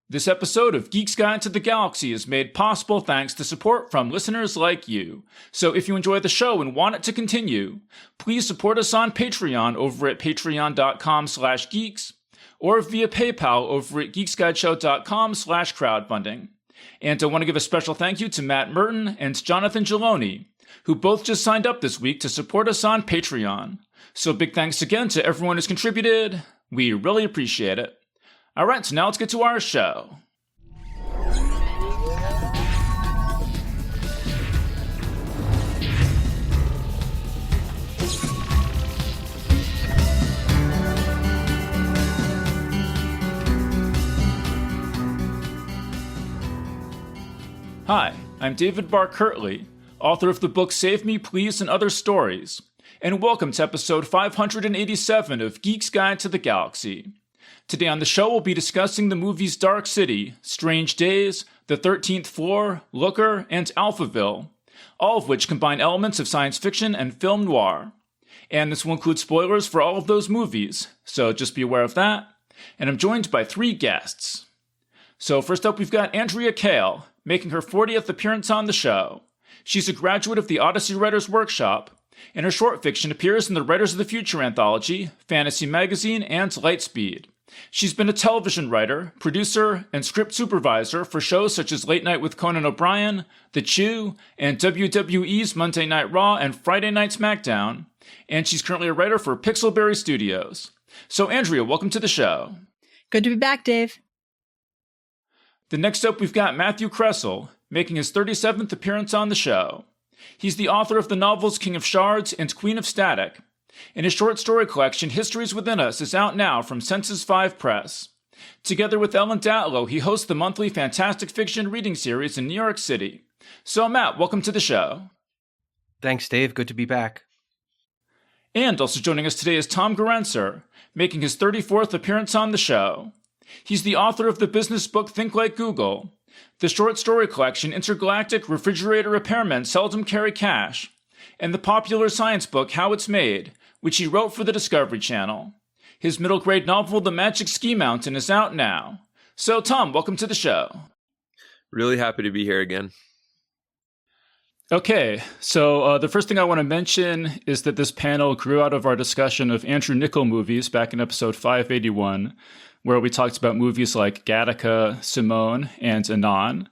This episode of Geek's Guide to the Galaxy is made possible thanks to support from listeners like you. So if you enjoy the show and want it to continue, please support us on Patreon over at patreon.com/geeks or via PayPal over at geeksguideshow.com/crowdfunding. And I want to give a special thank you to Matt Merton and Jonathan Geloni, who both just signed up this week to support us on Patreon. So big thanks again to everyone who's contributed. We really appreciate it. All right, so now let's get to our show. Hi, I'm David Barr Kirtley, author of the book Save Me Please and Other Stories, and welcome to episode 587 of Geek's Guide to the Galaxy. Today on the show, we'll be discussing the movies Dark City, Strange Days, The 13th Floor, Looker, and Alphaville, all of which combine elements of science fiction and film noir. And this will include spoilers for all of those movies, so just be aware of that. And I'm joined by three guests. So first up, we've got Andrea Kail, making her 40th appearance on the show. She's a graduate of the Odyssey Writers Workshop, and her short fiction appears in the Writers of the Future anthology, Fantasy Magazine, and Lightspeed. She's been a television writer, producer, and script supervisor for shows such as Late Night with Conan O'Brien, The Chew, and WWE's Monday Night Raw and Friday Night SmackDown, and she's currently a writer for Pixelberry Studios. So Andrea, welcome to the show. Good to be back, Dave. The next up, we've got Matthew Kressel, making his 37th appearance on the show. He's the author of the novels King of Shards and Queen of Static, and his short story collection, Histories Within Us, is out now from Senses 5 Press. Together with Ellen Datlow, he hosts the monthly fantastic fiction reading series in New York City. So, Matt, welcome to the show. Thanks, Dave. Good to be back. And also joining us today is Tom Gerencer, making his 34th appearance on the show. He's the author of the business book Think Like Google, the short story collection Intergalactic Refrigerator Repairmen Seldom Carry Cash, and the popular science book How It's Made, which he wrote for the Discovery Channel. His middle grade novel The Magic Ski Mountain is out now. So, Tom, welcome to the show. Really happy to be here again. Okay, so the first thing I want to mention is that this panel grew out of our discussion of Andrew Niccol movies back in episode 581, where we talked about movies like Gattaca, Simone, and Anon,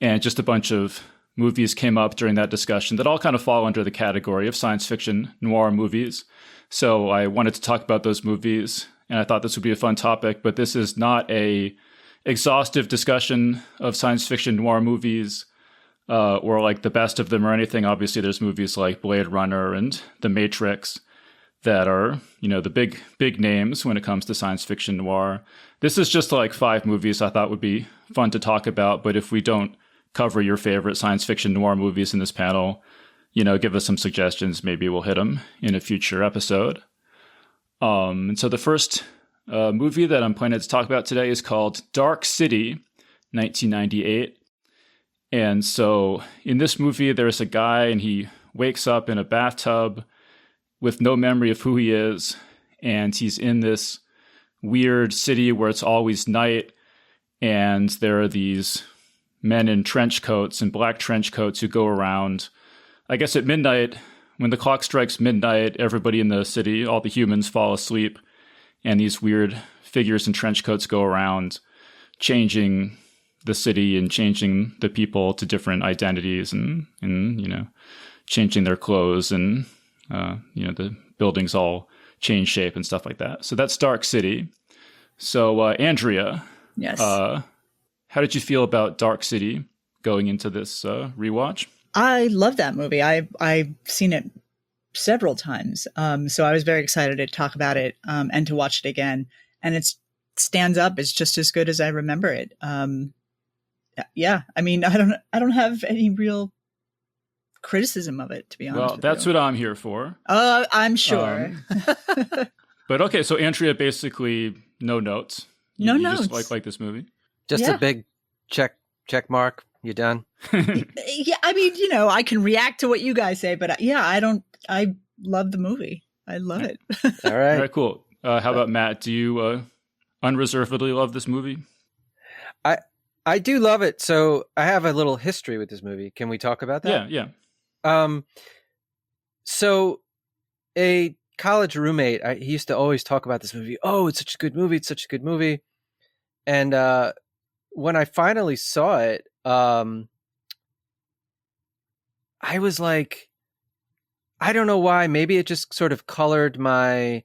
and just a bunch of movies came up during that discussion that all kind of fall under the category of science fiction noir movies. So I wanted to talk about those movies, and I thought this would be a fun topic, but this is not a exhaustive discussion of science fiction noir movies or like the best of them or anything. Obviously, there's movies like Blade Runner and The Matrix that are, the big names when it comes to science fiction noir. This is just like 5 movies I thought would be fun to talk about, but if we don't cover your favorite science fiction noir movies in this panel, give us some suggestions. Maybe we'll hit them in a future episode. And so the first movie that I'm planning to talk about today is called Dark City, 1998. And so in this movie, there's a guy and he wakes up in a bathtub with no memory of who he is. And he's in this weird city where it's always night. And there are these men in trench coats and black trench coats who go around. I guess at midnight, when the clock strikes midnight, everybody in the city, all the humans fall asleep. And these weird figures in trench coats go around changing the city and changing the people to different identities and changing their clothes and, the buildings all change shape and stuff like that. So that's Dark City. So, Andrea. Yes. How did you feel about Dark City going into this rewatch? I love that movie. I've seen it several times. So I was very excited to talk about it and to watch it again. And it stands up. It's just as good as I remember it. Yeah. I mean, I don't have any real criticism of it, to be honest. Well, that's what I'm here for. I'm sure. But okay, so Andrea, basically no notes. No you notes. Just like this movie. Just a big check mark. You done? Yeah, I mean, I can react to what you guys say, but I love the movie. I love it. All right. All right, cool. How about Matt? Do you unreservedly love this movie? I do love it. So I have a little history with this movie. Can we talk about that? Yeah. So a college roommate, he used to always talk about this movie. Oh, it's such a good movie. It's such a good movie. And when I finally saw it, I was like, I don't know why. Maybe it just sort of colored my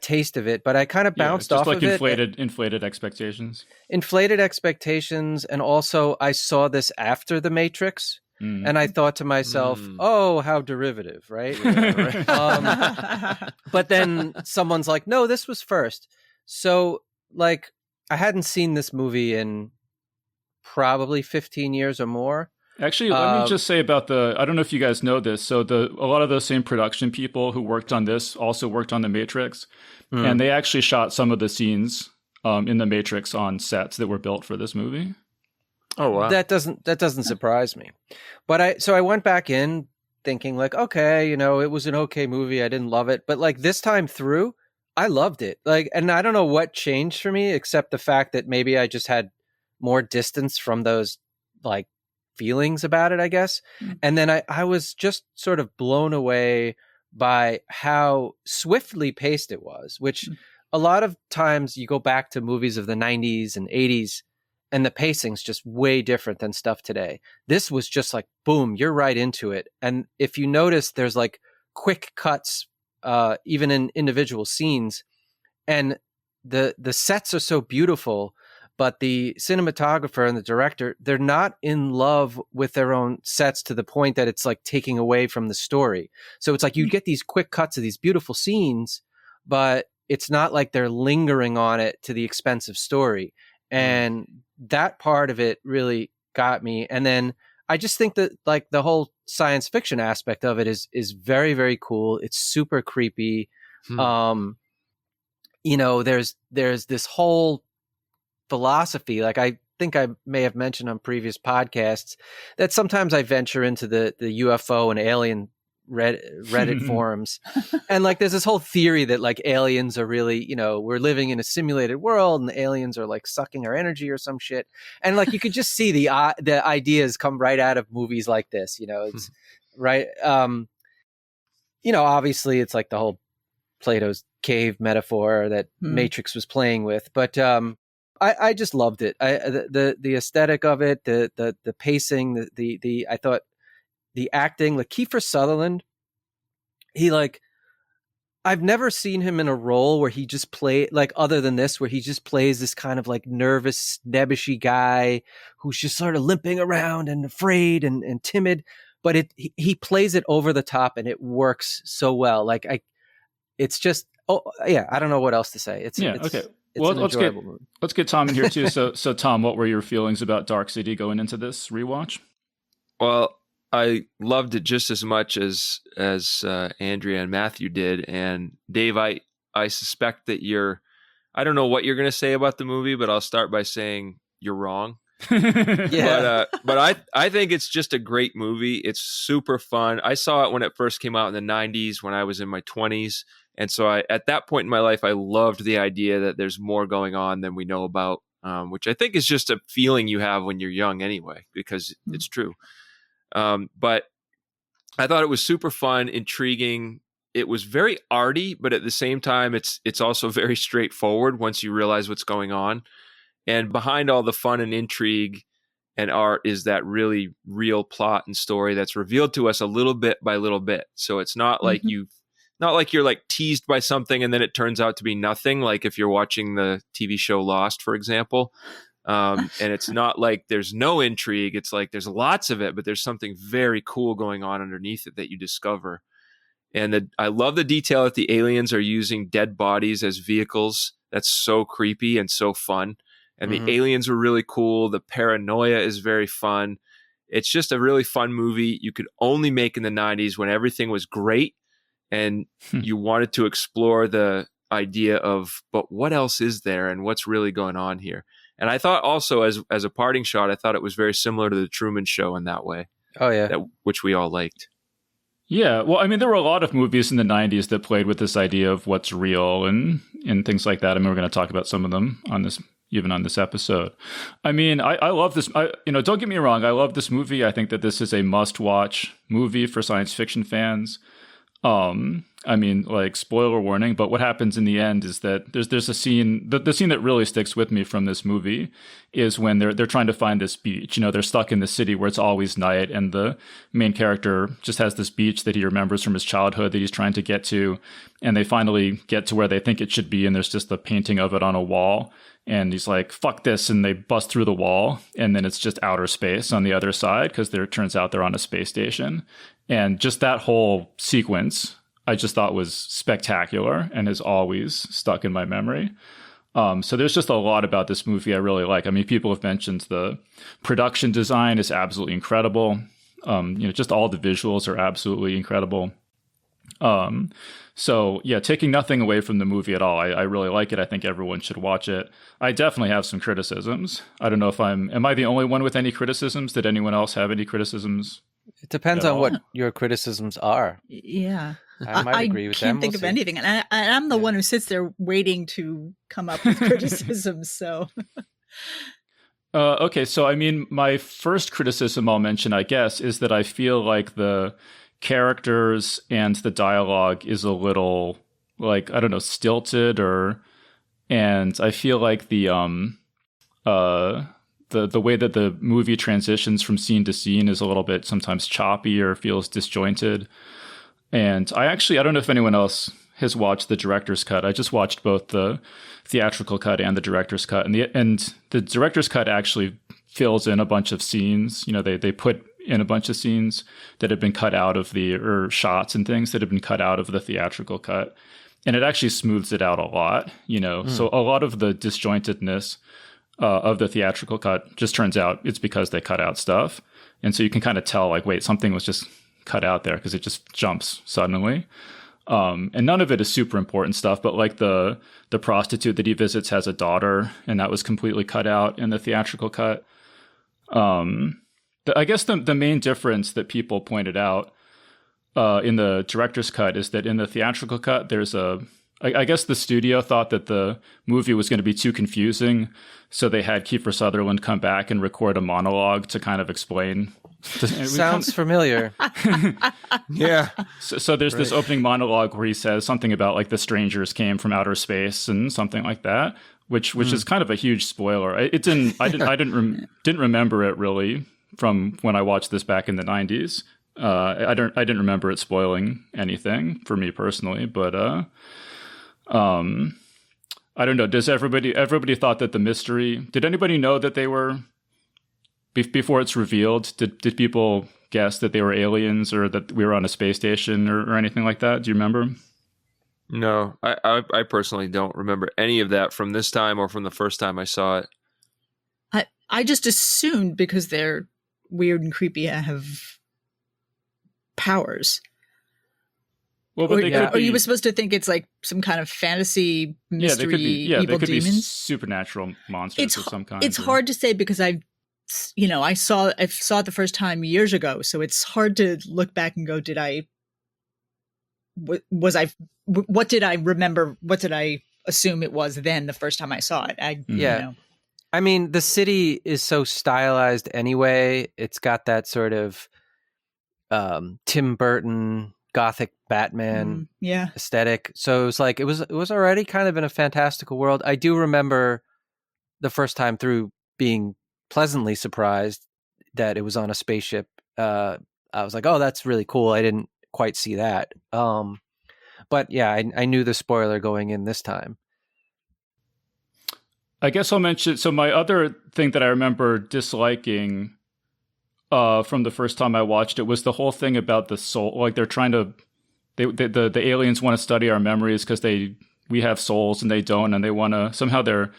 taste of it, but I kind of bounced off like of it. Inflated expectations. Inflated expectations. And also I saw this after The Matrix. And I thought to myself, oh, how derivative, right? Yeah, right. But then someone's like, no, this was first. So like, I hadn't seen this movie in probably 15 years or more. Actually, let me just say about I don't know if you guys know this. So a lot of those same production people who worked on this also worked on The Matrix. And they actually shot some of the scenes in The Matrix on sets that were built for this movie. Oh, wow. That doesn't surprise me. But I went back in thinking like, okay, it was an okay movie. I didn't love it. But like this time through, I loved it. Like, and I don't know what changed for me except the fact that maybe I just had more distance from those like feelings about it, I guess. And then I was just sort of blown away by how swiftly paced it was, which a lot of times you go back to movies of the 90s and 80s and the pacing's just way different than stuff today. This was just like, boom, you're right into it. And if you notice, there's like quick cuts, even in individual scenes, and the sets are so beautiful, but the cinematographer and the director, they're not in love with their own sets to the point that it's like taking away from the story. So it's like you get these quick cuts of these beautiful scenes, but it's not like they're lingering on it to the expense of story. And that part of it really got me. And then I just think that like the whole science fiction aspect of it is very, very cool. It's super creepy. There's this whole philosophy. Like I think I may have mentioned on previous podcasts that sometimes I venture into the UFO and alien Reddit forums, and like there's this whole theory that like aliens are really, we're living in a simulated world and the aliens are like sucking our energy or some shit. And like you could just see the ideas come right out of movies like this. It's right. Obviously it's like the whole Plato's cave metaphor that Matrix was playing with, but I just loved it. The aesthetic of it, the pacing, I thought the acting, like Kiefer Sutherland, I've never seen him in a role where he just other than this, where he just plays this kind of like nervous, nebbishy guy who's just sort of limping around and afraid and timid, but he plays it over the top and it works so well. Like it's just, I don't know what else to say. Okay. Well, let's get Tom in here too. So Tom, what were your feelings about Dark City going into this rewatch? Well, I loved it just as much as Andrea and Matthew did. And Dave, I suspect that I don't know what you're going to say about the movie, but I'll start by saying you're wrong. Yeah. But I think it's just a great movie. It's super fun. I saw it when it first came out in the 90s when I was in my 20s. And so at that point in my life, I loved the idea that there's more going on than we know about, which I think is just a feeling you have when you're young anyway, because it's true. But I thought it was super fun, intriguing. It was very arty, but at the same time, it's also very straightforward once you realize what's going on. And behind all the fun and intrigue and art is that really real plot and story that's revealed to us a little bit by little bit. So it's not like not like you're like teased by something and then it turns out to be nothing. Like if you're watching the TV show Lost, for example. And it's not like there's no intrigue. It's like there's lots of it, but there's something very cool going on underneath it that you discover. And I love the detail that the aliens are using dead bodies as vehicles. That's so creepy and so fun. And the aliens are really cool. The paranoia is very fun. It's just a really fun movie you could only make in the 90s when everything was great and you wanted to explore the idea of, but what else is there and what's really going on here? And I thought also as a parting shot, I thought it was very similar to The Truman Show in that way. Oh, yeah. Which we all liked. Yeah. Well, I mean, there were a lot of movies in the 90s that played with this idea of what's real and things like that. I mean, we're going to talk about some of them on this even on this episode. I mean, I love this. Don't get me wrong. I love this movie. I think that this is a must-watch movie for science fiction fans. I mean, like, spoiler warning, but what happens in the end is that there's a scene, the scene that really sticks with me from this movie is when they're trying to find this beach. They're stuck in the city where it's always night, and the main character just has this beach that he remembers from his childhood that he's trying to get to, and they finally get to where they think it should be, and there's just a painting of it on a wall, and he's like, fuck this, and they bust through the wall, and then it's just outer space on the other side, because it turns out they're on a space station. And just that whole sequence I just thought was spectacular and has always stuck in my memory. So there's just a lot about this movie I really like. I mean, people have mentioned the production design is absolutely incredible. Just all the visuals are absolutely incredible. So yeah, taking nothing away from the movie at all. I really like it. I think everyone should watch it. I definitely have some criticisms. I don't know if am I the only one with any criticisms? Did anyone else have any criticisms? It depends on what your criticisms are. Yeah. I might agree with them. I can't think of anything. And I'm the one who sits there waiting to come up with criticisms. So. Okay. So, I mean, my first criticism I'll mention, I guess, is that I feel like the characters and the dialogue is a little, like, I don't know, stilted, and I feel like the way that the movie transitions from scene to scene is a little bit sometimes choppy or feels disjointed. And I don't know if anyone else has watched the director's cut. I just watched both the theatrical cut and the director's cut. And the director's cut actually fills in a bunch of scenes. They put in a bunch of scenes that had been cut out of or shots and things that had been cut out of the theatrical cut. And it actually smooths it out a lot, So a lot of the disjointedness of the theatrical cut just turns out it's because they cut out stuff. And so you can kind of tell, like, wait, something was just cut out there because it just jumps suddenly. And none of it is super important stuff, but like the prostitute that he visits has a daughter, and that was completely cut out in the theatrical cut. I guess the main difference that people pointed out in the director's cut is that in the theatrical cut, I guess the studio thought that the movie was going to be too confusing, so they had Kiefer Sutherland come back and record a monologue to kind of explain. Sounds familiar. Yeah. So there's this opening monologue where he says something about, like, the strangers came from outer space and something like that, which is kind of a huge spoiler. I didn't remember it really from when I watched this back in the 90s. I didn't remember it spoiling anything for me personally, but I don't know. Does everybody thought that the mystery? Did anybody know that they were? Before it's revealed, did people guess that they were aliens or that we were on a space station or anything like that? Do you remember? No, I personally don't remember any of that from this time or from the first time I saw it. I just assumed because they're weird and creepy, I have powers. Well, but or you were supposed to think it's like some kind of fantasy mystery, evil they could demons. Be supernatural monsters of some kind. It's hard to say because I saw it the first time years ago, so it's hard to look back and go, what did I remember? What did I assume it was then the first time I saw it? I mean, the city is so stylized anyway. It's got that sort of Tim Burton Gothic Batman aesthetic. So it was like it was already kind of in a fantastical world. I do remember the first time through being pleasantly surprised that it was on a spaceship. I was like, oh, that's really cool. I didn't quite see that. But yeah, I knew the spoiler going in this time. I guess I'll mention, so my other thing that I remember disliking from the first time I watched it was the whole thing about the soul. Like they're trying to, the aliens want to study our memories because we have souls and they don't, and they want to, somehow they're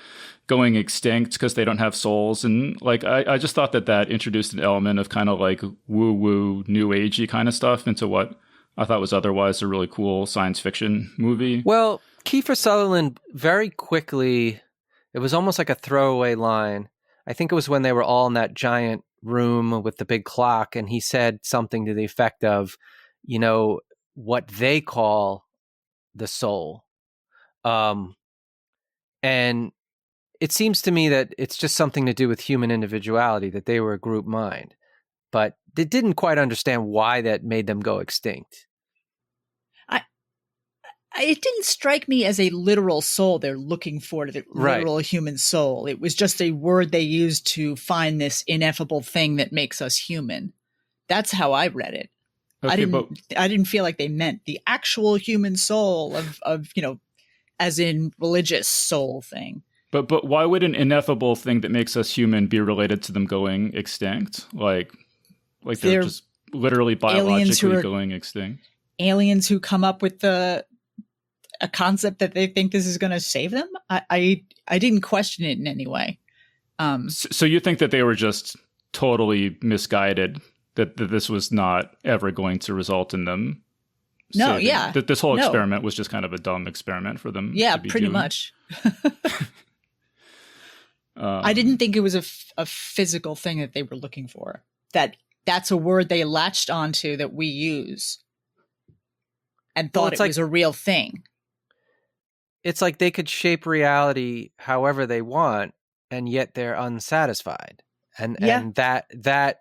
going extinct because they don't have souls. And like, I just thought that introduced an element of kind of like woo-woo, new agey kind of stuff into what I thought was otherwise a really cool science fiction movie. Well, Kiefer Sutherland very quickly, it was almost like a throwaway line. I think it was when they were all in that giant room with the big clock, and he said something to the effect of, what they call the soul. And it seems to me that it's just something to do with human individuality, that they were a group mind, but they didn't quite understand why that made them go extinct. It didn't strike me as a literal soul they're looking for, the Right. literal human soul. It was just a word they used to find this ineffable thing that makes us human. That's how I read it. Okay, I didn't feel like they meant the actual human soul of as in religious soul thing. but why would an ineffable thing that makes us human be related to them going extinct? Like they're just literally biologically going extinct. Aliens who come up with a concept that they think this is going to save them. I didn't question it in any way. So you think that they were just totally misguided, that this was not ever going to result in them? No, yeah. That this whole experiment was just kind of a dumb experiment for them. Yeah, to be pretty doing. much. I didn't think it was a physical thing that they were looking for. That's a word they latched onto that we use and thought it was a real thing. It's like they could shape reality however they want, and yet they're unsatisfied. And that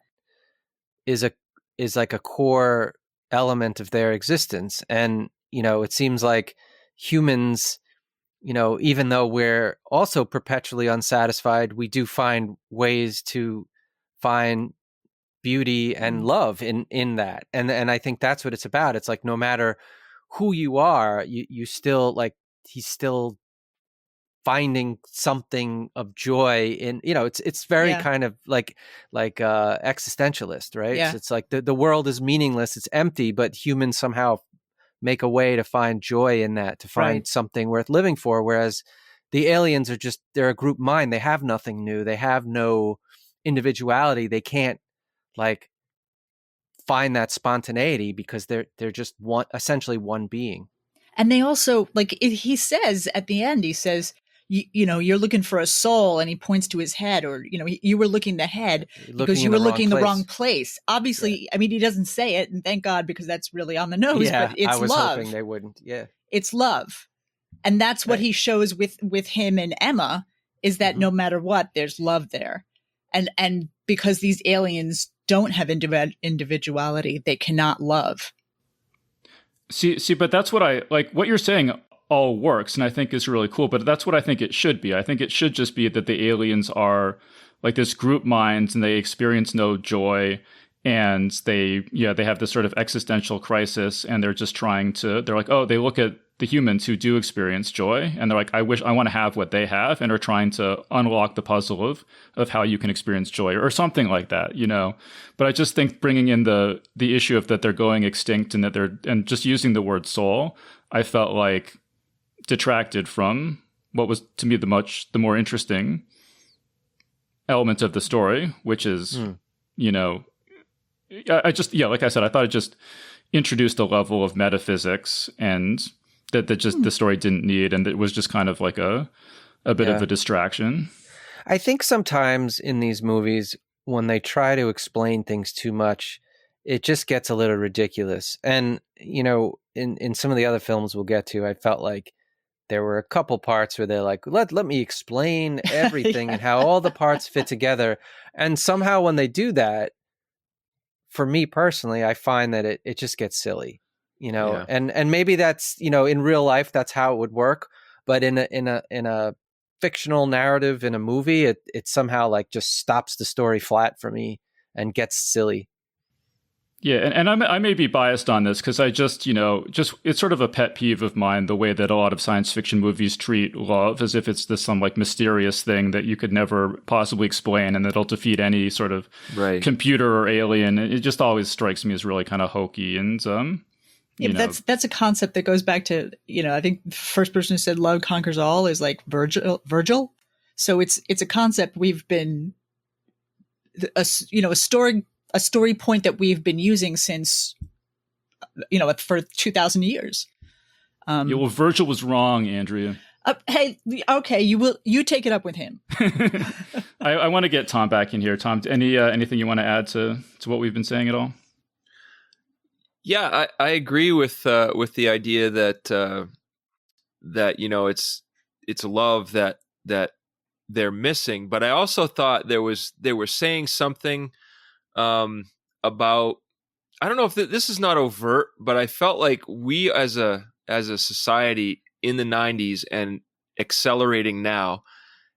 is like a core element of their existence. And, it seems like humans, even though we're also perpetually unsatisfied, we do find ways to find beauty and love in that. And I think that's what it's about. It's like, no matter who you are, you still, like, he's still finding something of joy in, it's very kind of like existentialist, right? Yeah. So it's like the world is meaningless, it's empty, but humans somehow make a way to find joy in that, to find something worth living for. Whereas the aliens are they're a group mind. They have nothing new. They have no individuality. They can't like find that spontaneity because they're just essentially one being. And they also, like, he says at the end, he says, you're looking for a soul, and he points to his head, or, you were looking the head because you were looking in the wrong place. Obviously, I mean, he doesn't say it, and thank God, because that's really on the nose, but it's I was love. hoping they wouldn't. Yeah. It's love. And that's what he shows with him and Emma, is that no matter what, there's love there. And because these aliens don't have individuality, they cannot love. See, but that's what I like. What you're saying all works, and I think is really cool. But that's what I think it should be. I think it should just be that the aliens are like this group mind, and they experience no joy, and they have this sort of existential crisis, and they're just trying to. They're like, they look at the humans who do experience joy, and they're like, I want to have what they have, and are trying to unlock the puzzle of how you can experience joy, or something like that, But I just think bringing in the issue of that they're going extinct, and that and just using the word soul, I felt like detracted from what was to me the more interesting element of the story, which is, I just, like I said, I thought it just introduced a level of metaphysics and that the story didn't need, and it was just kind of like a bit of a distraction. I think sometimes in these movies, when they try to explain things too much, it just gets a little ridiculous. And, in some of the other films we'll get to, I felt like there were a couple parts where they're like, let me explain everything and how all the parts fit together. And somehow when they do that, for me personally, I find that it just gets silly. And maybe that's, in real life, that's how it would work. But in a fictional narrative, in a movie, it somehow like just stops the story flat for me and gets silly. Yeah, and I may be biased on this because I just it's sort of a pet peeve of mine, the way that a lot of science fiction movies treat love as if it's some like mysterious thing that you could never possibly explain, and that'll defeat any sort of computer or alien. It just always strikes me as really kind of hokey, and that's a concept that goes back to, I think the first person who said love conquers all is like Virgil. So it's a concept we've been a story point that we've been using since, for 2,000 years. Well, Virgil was wrong, Andrea. Hey, okay, you take it up with him. I want to get Tom back in here. Tom, anything you want to add to what we've been saying at all? Yeah, I agree with the idea that it's love that they're missing. But I also thought they were saying something about, I don't know if this is not overt, but I felt like we as a society in the 90s and accelerating now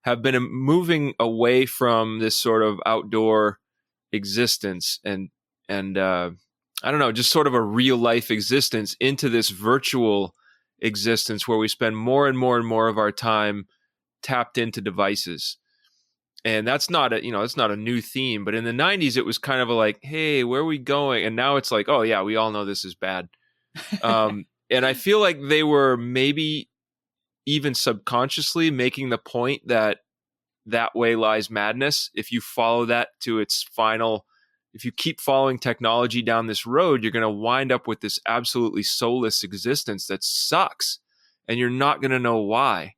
have been moving away from this sort of outdoor existence and I don't know, just sort of a real life existence into this virtual existence where we spend more and more and more of our time tapped into devices. And that's not it's not a new theme, but in the 90s it was kind of like, hey, where are we going? And now it's like, oh yeah, we all know this is bad. And I feel like they were maybe even subconsciously making the point that way lies madness. If you follow that to its final, if you keep following technology down this road, you're going to wind up with this absolutely soulless existence that sucks, and you're not going to know why.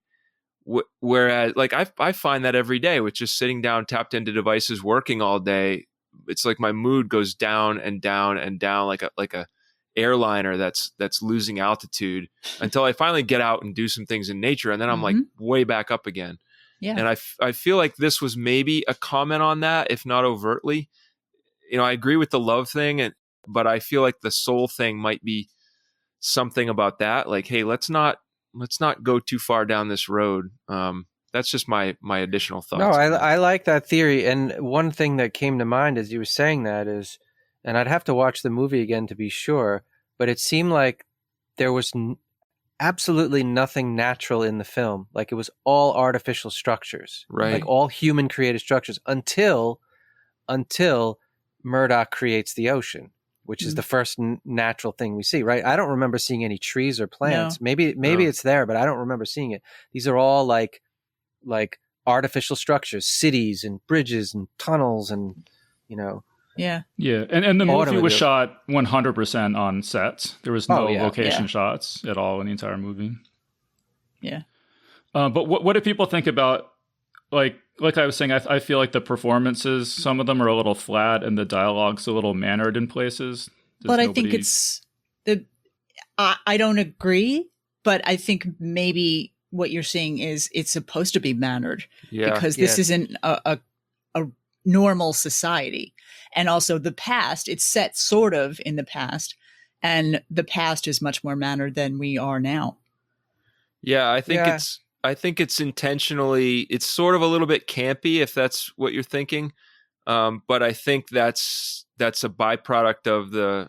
Whereas, like, I find that every day with just sitting down, tapped into devices, working all day, it's like my mood goes down and down and down, like a airliner that's losing altitude until I finally get out and do some things in nature, and then I'm like way back up again. Yeah. And I feel like this was maybe a comment on that, if not overtly. I agree with the love thing, but I feel like the soul thing might be something about that. Like, hey, let's not go too far down this road. That's just my additional thoughts. No, I like that theory. And one thing that came to mind as you were saying that is, and I'd have to watch the movie again to be sure, but it seemed like there was absolutely nothing natural in the film. Like, it was all artificial structures, right? Like all human created structures until Murdoch creates the ocean, which is the first natural thing we see, right? I don't remember seeing any trees or plants. No. Maybe it's there, but I don't remember seeing it. These are all like artificial structures, cities and bridges and tunnels and, Yeah. Yeah. And the movie was shot 100% on sets. There was no location shots at all in the entire movie. Yeah. But what do people think about, like I was saying, I feel like the performances, some of them are a little flat and the dialogue's a little mannered in places. I think it's I don't agree, but I think maybe what you're saying is it's supposed to be mannered because this isn't a normal society. And also the past, it's set sort of in the past, and the past is much more mannered than we are now. Yeah, I think it's intentionally, it's sort of a little bit campy, if that's what you're thinking. But I think that's a byproduct of the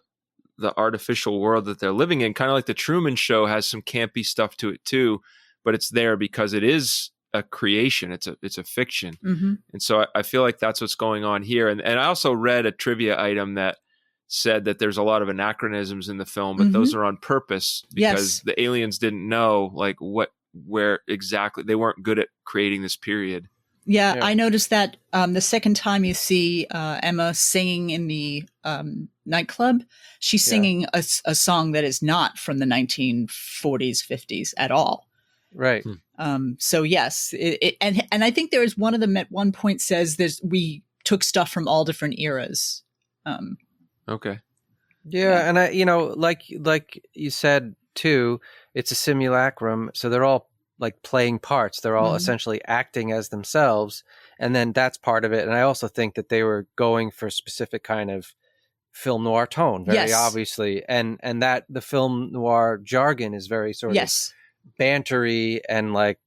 artificial world that they're living in. Kind of like the Truman Show has some campy stuff to it too, but it's there because it is a creation. It's a fiction. Mm-hmm. And so I feel like that's what's going on here. And I also read a trivia item that said that there's a lot of anachronisms in the film, but those are on purpose because the aliens didn't know where exactly, they weren't good at creating this period. Yeah, I noticed that the second time you see Emma singing in the nightclub, she's singing a song that is not from the 1940s, 50s at all. Right. So yes, and I think there is one of them at one point says we took stuff from all different eras. Okay. Yeah, and I, like you said too, it's a simulacrum, so they're all like playing parts. They're all essentially acting as themselves, and then that's part of it. And I also think that they were going for a specific kind of film noir tone, very obviously, and that the film noir jargon is very sort of bantery and like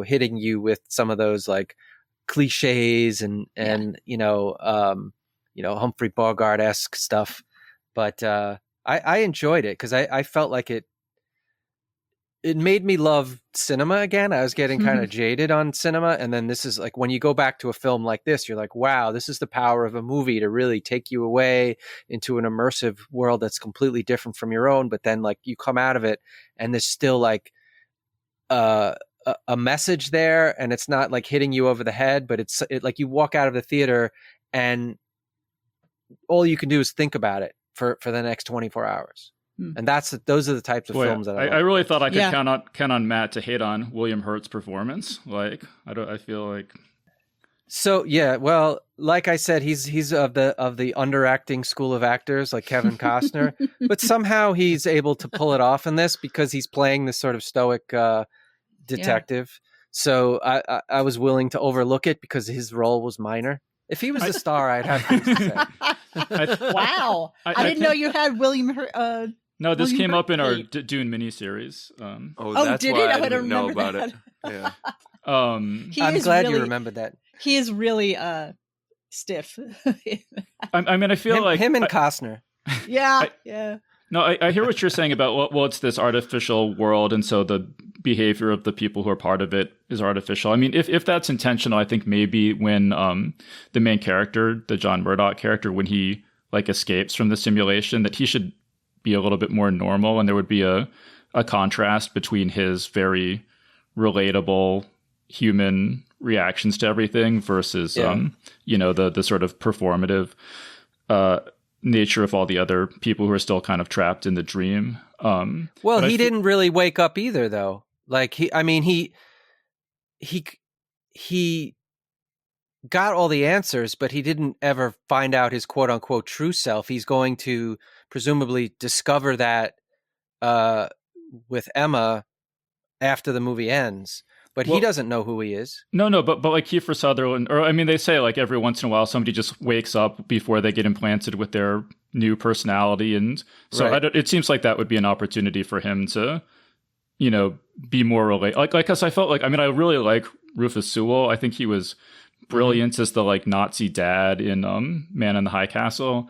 hitting you with some of those like cliches and Humphrey Bogart-esque stuff. But I enjoyed it because I felt like it made me love cinema again. I was getting kind of jaded on cinema. And then this is like, when you go back to a film like this, you're like, wow, this is the power of a movie to really take you away into an immersive world that's completely different from your own. But then like you come out of it and there's still like a message there, and it's not like hitting you over the head, but it's like you walk out of the theater and all you can do is think about it for the next 24 hours. And those are the types of films that I really thought I could count on Matt to hate on William Hurt's performance. Like, I feel like. So yeah, well, like I said, he's of the underacting school of actors, like Kevin Costner, but somehow he's able to pull it off in this because he's playing this sort of stoic detective. So I was willing to overlook it because his role was minor. If he was a star, I'd have things to say. Wow. I didn't know you had William. No, this William came up in our Hurt. Dune miniseries. That's did why it? I I didn't know remember about that. it. Yeah. I'm glad you remembered that. He is really stiff. I mean, I feel like him and Costner. Yeah. No, I hear what you're saying about, well, it's this artificial world, and so the behavior of the people who are part of it is artificial. I mean, if that's intentional, I think maybe when the main character, the John Murdoch character, when he like escapes from the simulation, that he should be a little bit more normal, and there would be a contrast between his very relatable human reactions to everything versus the sort of performative nature of all the other people who are still kind of trapped in the dream. Well, he didn't really wake up either, though. Like he got all the answers, but he didn't ever find out his quote unquote true self. He's going to presumably discover that with Emma after the movie ends. But he doesn't know who he is. No, but like Kiefer Sutherland, or I mean, they say like every once in a while somebody just wakes up before they get implanted with their new personality, and so it seems like that would be an opportunity for him to, be more like because I felt like, I mean, I really like Rufus Sewell. I think he was brilliant as the like Nazi dad in Man in the High Castle,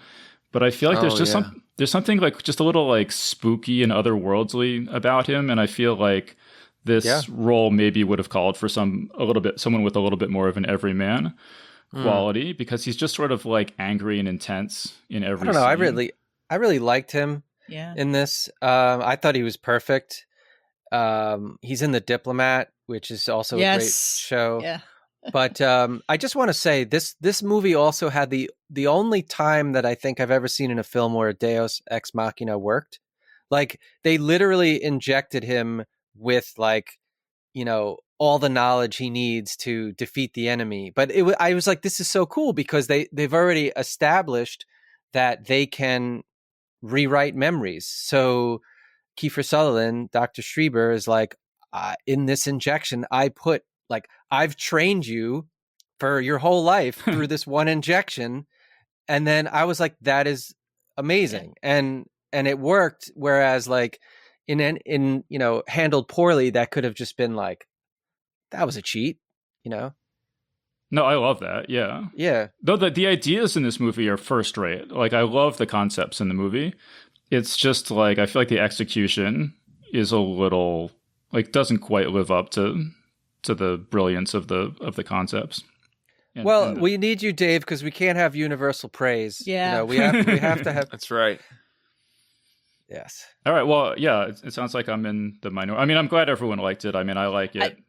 but I feel like there's just there's something like just a little like spooky and otherworldly about him, and I feel like this role maybe would have called for someone with a little bit more of an everyman quality, because he's just sort of like angry and intense in every scene. I really liked him in this. I thought he was perfect. He's in The Diplomat, which is also a great show. Yeah. But I just want to say this movie also had the only time that I think I've ever seen in a film where Deus Ex Machina worked. Like they literally injected him with like, all the knowledge he needs to defeat the enemy. But I was like, this is so cool because they've already established that they can rewrite memories. So Kiefer Sutherland, Dr. Schreiber is like, in this injection, I've trained you for your whole life through this one injection. And then I was like, that is amazing. And it worked. Whereas like, in handled poorly, that could have just been like, that was a cheat, No, I love that. Yeah. Yeah. Though the ideas in this movie are first rate. Like I love the concepts in the movie. It's just like, I feel like the execution is a little like doesn't quite live up to the brilliance of the concepts. And we need you, Dave, because we can't have universal praise. Yeah. We have to have. That's right. Yes. All right. Well, yeah, it sounds like I'm in the minority. I mean, I'm glad everyone liked it. I mean, I like it,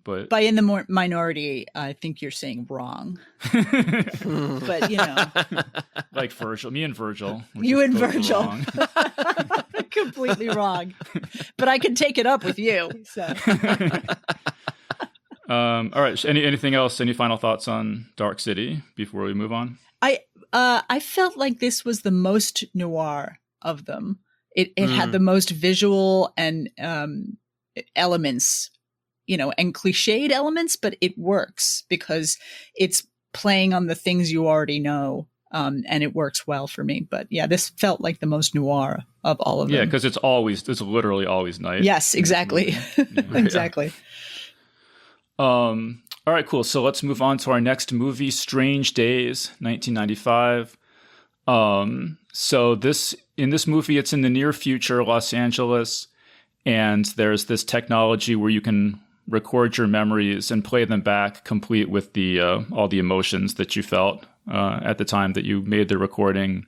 but by in the minority, I think you're saying wrong. But like Virgil, me and Virgil. You and Virgil, completely wrong. But I can take it up with you. So. All right. Anything else? Any final thoughts on Dark City before we move on? I felt like this was the most noir of them. It had the most visual and elements, and cliched elements, but it works because it's playing on the things you already know, and it works well for me. But yeah, this felt like the most noir of all of them. Yeah, because it's literally always night. Yes, exactly. Exactly. All right, cool. So let's move on to our next movie, Strange Days, 1995. So in this movie, it's in the near future, Los Angeles, and there's this technology where you can record your memories and play them back, complete with the all the emotions that you felt at the time that you made the recording.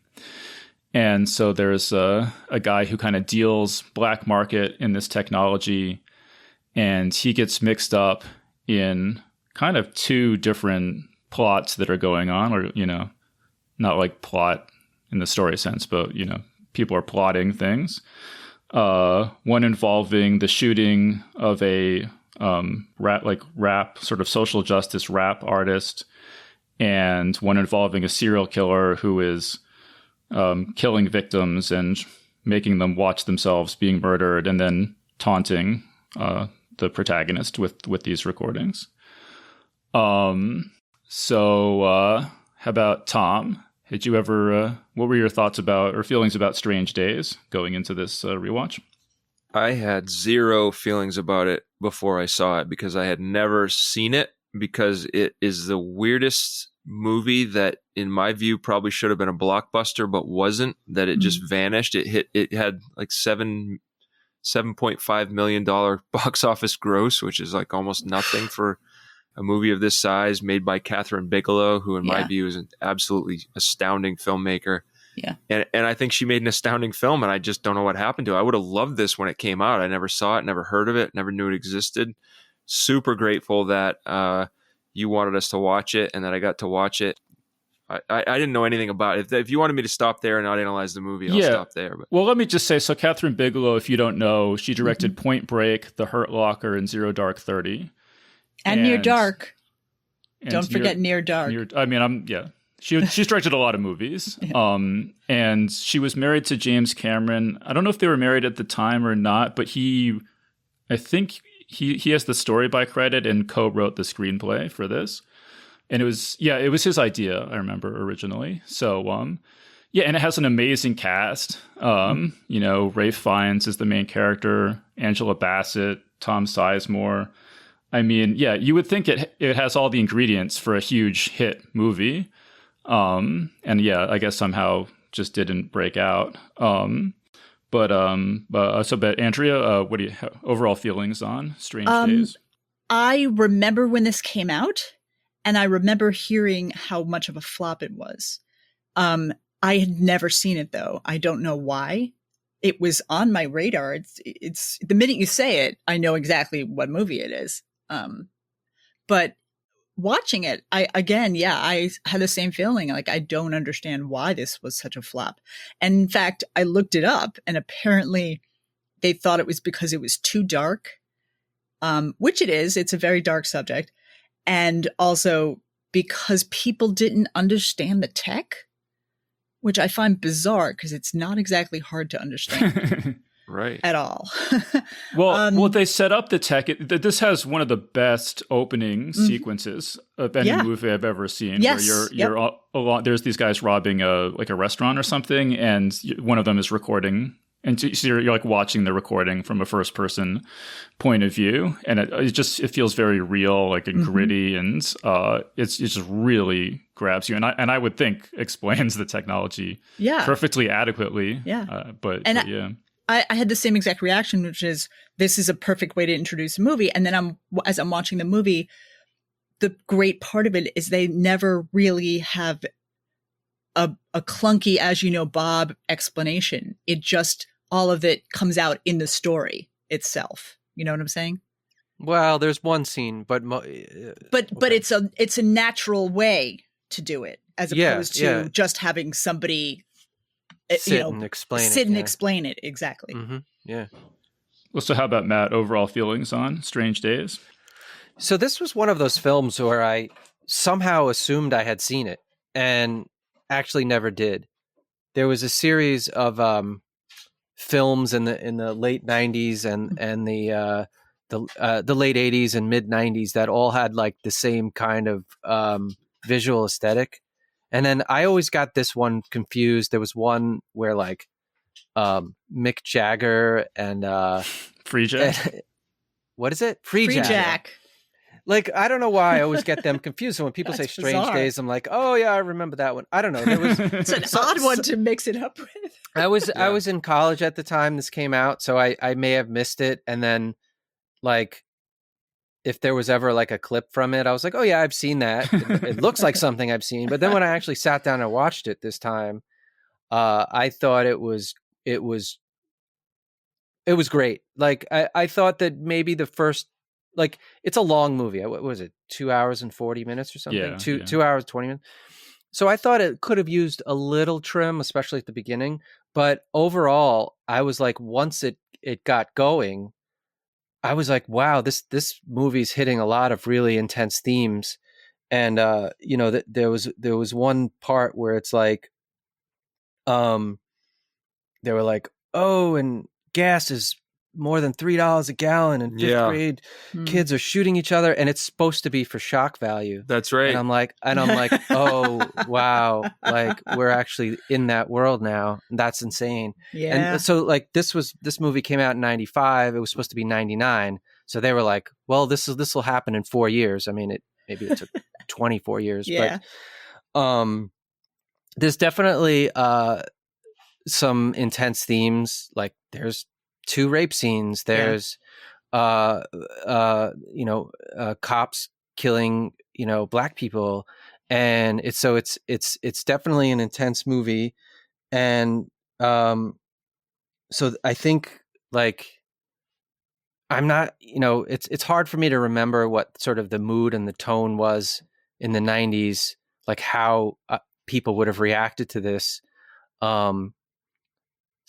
And so there's a guy who kind of deals black market in this technology, and he gets mixed up in kind of two different plots that are going on, or not like plot in the story sense, but people are plotting things. One involving the shooting of a rap sort of social justice rap artist, and one involving a serial killer who is killing victims and making them watch themselves being murdered, and then taunting the protagonist with these recordings. So how about Tom? Had you ever? What were your thoughts about or feelings about Strange Days going into this rewatch? I had zero feelings about it before I saw it because I had never seen it, because it is the weirdest movie that, in my view, probably should have been a blockbuster but wasn't, that it just vanished. It had like $7.5 million box office gross, which is like almost nothing for a movie of this size, made by Catherine Bigelow, who in my view is an absolutely astounding filmmaker. Yeah. And I think she made an astounding film, and I just don't know what happened to it. I would have loved this when it came out. I never saw it, never heard of it, never knew it existed. Super grateful that you wanted us to watch it and that I got to watch it. I didn't know anything about it. If you wanted me to stop there and not analyze the movie, I'll stop there. But. Well, let me just say, so Catherine Bigelow, if you don't know, she directed Point Break, The Hurt Locker, and Zero Dark 30. And Near Dark. Don't forget Near Dark. She's directed a lot of movies. And she was married to James Cameron. I don't know if they were married at the time or not, but I think he has the story by credit and co-wrote the screenplay for this. And it was his idea, I remember, originally. So, and it has an amazing cast. Ralph Fiennes is the main character, Angela Bassett, Tom Sizemore. I mean, you would think it has all the ingredients for a huge hit movie. I guess somehow just didn't break out. But Andrea, what do you overall feelings on Strange Days? I remember when this came out, and I remember hearing how much of a flop it was. I had never seen it though. I don't know why. It was on my radar. It's the minute you say it, I know exactly what movie it is. But watching it, I had the same feeling. Like, I don't understand why this was such a flop. And in fact, I looked it up, and apparently they thought it was because it was too dark, which it is. It's a very dark subject. And also because people didn't understand the tech, which I find bizarre because it's not exactly hard to understand. Right. At all. Well, they set up the tech. This has one of the best opening sequences of any movie I've ever seen. Yes. Where you're there's these guys robbing a restaurant or something, and one of them is recording, and so you're like watching the recording from a first person point of view, and it feels very real, like and gritty, and it just really grabs you, and I would think explains the technology perfectly adequately. I had the same exact reaction, which is, this is a perfect way to introduce a movie. And then as I'm watching the movie, the great part of it is they never really have a clunky, as you know, Bob explanation. It just, all of it comes out in the story itself. You know what I'm saying? Well, there's one scene, but it's a natural way to do it, as opposed to just having somebody sit and explain it. Exactly. Yeah. Well, so how about Matt, overall feelings on Strange Days? So this was one of those films where I somehow assumed I had seen it and actually never did. There was a series of films in the late 90s and the late 80s and mid 90s that all had like the same kind of visual aesthetic. And then I always got this one confused. There was one where like Mick Jagger and Free Jack. What is it? Free Jack. Jack. Like, I don't know why I always get them confused. So when people say Strange bizarre. Days, I'm like, oh yeah, I remember that one. I don't know. It's an odd one to mix it up with. I was in college at the time this came out, so I may have missed it. And then like, if there was ever like a clip from it, I was like, oh yeah, I've seen that. It looks like something I've seen. But then when I actually sat down and watched it this time, I thought it was great. Like I thought that maybe the first, like, it's a long movie. What was it? 2 hours and 40 minutes or something? 2 hours, 20 minutes. So I thought it could have used a little trim, especially at the beginning. But overall, I was like, once it got going, I was like, wow, this movie's hitting a lot of really intense themes. And there was one part where it's like, they were like, oh, and gas is more than $3 a gallon, and fifth grade kids are shooting each other, and it's supposed to be for shock value. That's right. And I'm like, oh wow, like we're actually in that world now. That's insane. Yeah. And so like this movie came out in 95. It was supposed to be 99. So they were like, well, this will happen in 4 years. I mean, maybe it took 24 years. Yeah. But there's definitely some intense themes. Like there's 2 rape scenes. There's cops killing black people, and it's definitely an intense movie. And so I think like I'm not, it's hard for me to remember what sort of the mood and the tone was in the 90s, like how people would have reacted to this.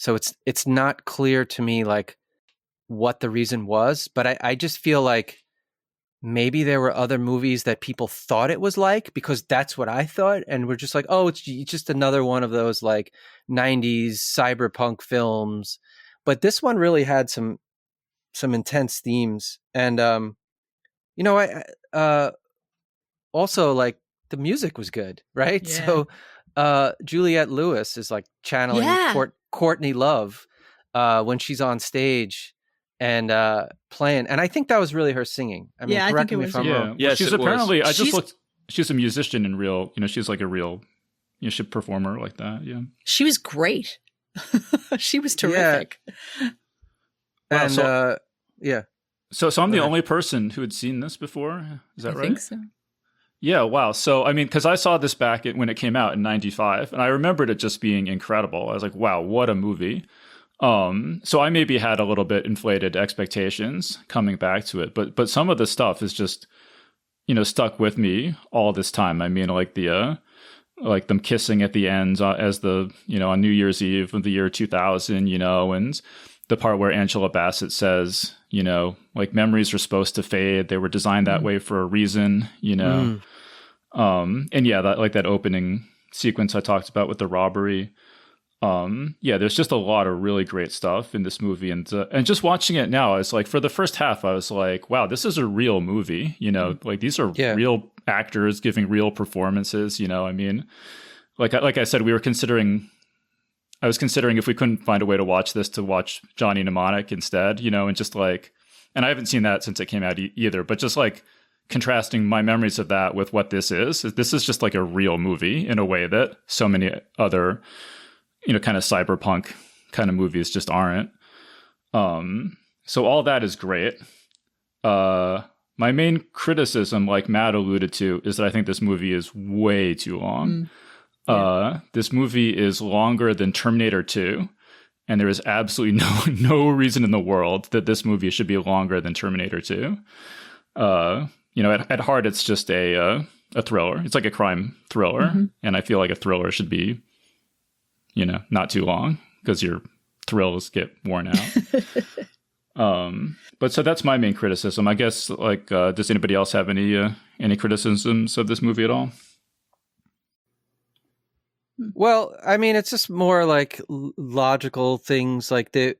So it's not clear to me like what the reason was, but I just feel like maybe there were other movies that people thought it was like, because that's what I thought, and we're just like, oh, it's just another one of those like 90s cyberpunk films. But this one really had some intense themes, and I also like the music was good, right? Yeah. So Juliette Lewis is like channeling Courtney Love when she's on stage and playing, and I think that was really her singing. I mean, I correct think it me was. if I'm wrong. Yes, she's apparently. I just looked. She's a musician in real. She's like a real, performer like that. Yeah, she was great. She was terrific. Wow, And So I'm the only person who had seen this before. Is that right? I think so. Yeah, wow. So, I mean, because I saw this back when it came out in 95, and I remembered it just being incredible. I was like, wow, what a movie. So I maybe had a little bit inflated expectations coming back to it, but some of the stuff is just, stuck with me all this time. I mean, like like them kissing at the end as on New Year's Eve of the year 2000, and the part where Angela Bassett says, like memories are supposed to fade. They were designed that way for a reason, and that opening sequence I talked about with the robbery. There's just a lot of really great stuff in this movie, and just watching it now, it's like for the first half, I was like, wow, this is a real movie. Like these are real actors giving real performances. I mean, like I said, I was considering if we couldn't find a way to watch Johnny Mnemonic instead, and just like, and I haven't seen that since it came out either, but just like contrasting my memories of that with what this is just like a real movie in a way that so many other, kind of cyberpunk kind of movies just aren't. So all that is great. My main criticism, like Matt alluded to, is that I think this movie is way too long. This movie is longer than Terminator 2, and there is absolutely no reason in the world that this movie should be longer than Terminator 2. At heart, it's just a thriller. It's like a crime thriller, and I feel like a thriller should be, not too long because your thrills get worn out. But so that's my main criticism. I guess, like, does anybody else have any criticisms of this movie at all? Well, I mean, it's just more like logical things like I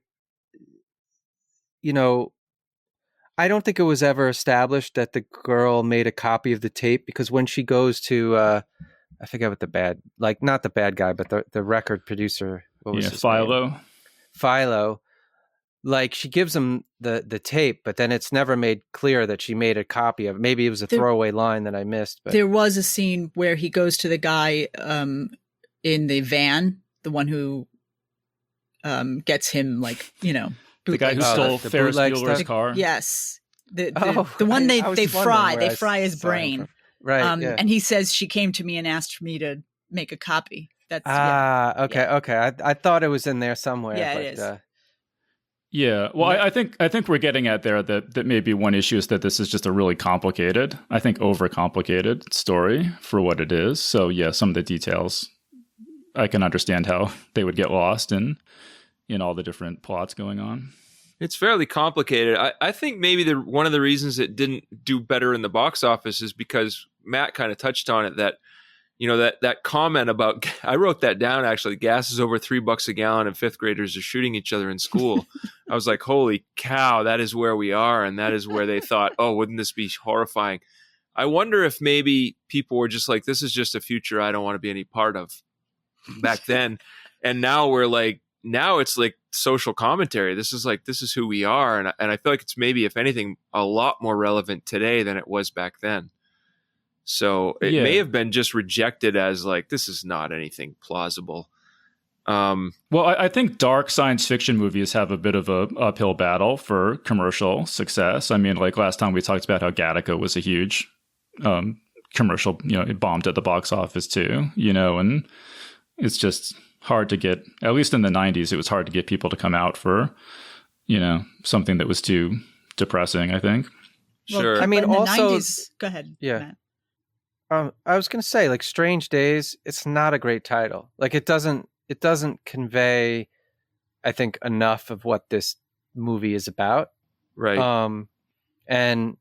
don't think it was ever established that the girl made a copy of the tape, because when she goes to, I forget what not the bad guy, but the record producer. What was his name? Philo. Like, she gives him the tape, but then it's never made clear that she made a copy of it. Maybe it was a throwaway line that I missed. But there was a scene where he goes to the guy in the van, the one who gets him, like, the guy who stole Ferris Bueller's car. Yes, the one they fry. They fry his brain. Right. And he says, she came to me and asked for me to make a copy. That's okay. Yeah. Okay. I thought it was in there somewhere. Yeah, but, it is. Well, I think we're getting at there that maybe one issue is that this is just a really complicated, I think overcomplicated story for what it is. So yeah, some of the details, I can understand how they would get lost in all the different plots going on. It's fairly complicated. I think maybe one of the reasons it didn't do better in the box office is because Matt kind of touched on it, that that comment about, I wrote that down actually, gas is over $3 a gallon and fifth graders are shooting each other in school. I was like, holy cow, that is where we are. And that is where they thought, oh, wouldn't this be horrifying? I wonder if maybe people were just like, this is just a future I don't want to be any part of back then. And now it's like social commentary. This is who we are. And I feel like it's maybe, if anything, a lot more relevant today than it was back then. So it may have been just rejected as like, this is not anything plausible. Well, I think dark science fiction movies have a bit of a uphill battle for commercial success. I mean, like last time we talked about how Gattaca was a huge commercial, it bombed at the box office too, and it's just hard to get, at least in the 90s, it was hard to get people to come out for, something that was too depressing, I think. Sure. Well, I mean, in the also, 90s, go ahead. Yeah. Matt. I was going to say, like, Strange Days, it's not a great title. Like, it doesn't convey, I think, enough of what this movie is about. Right. And,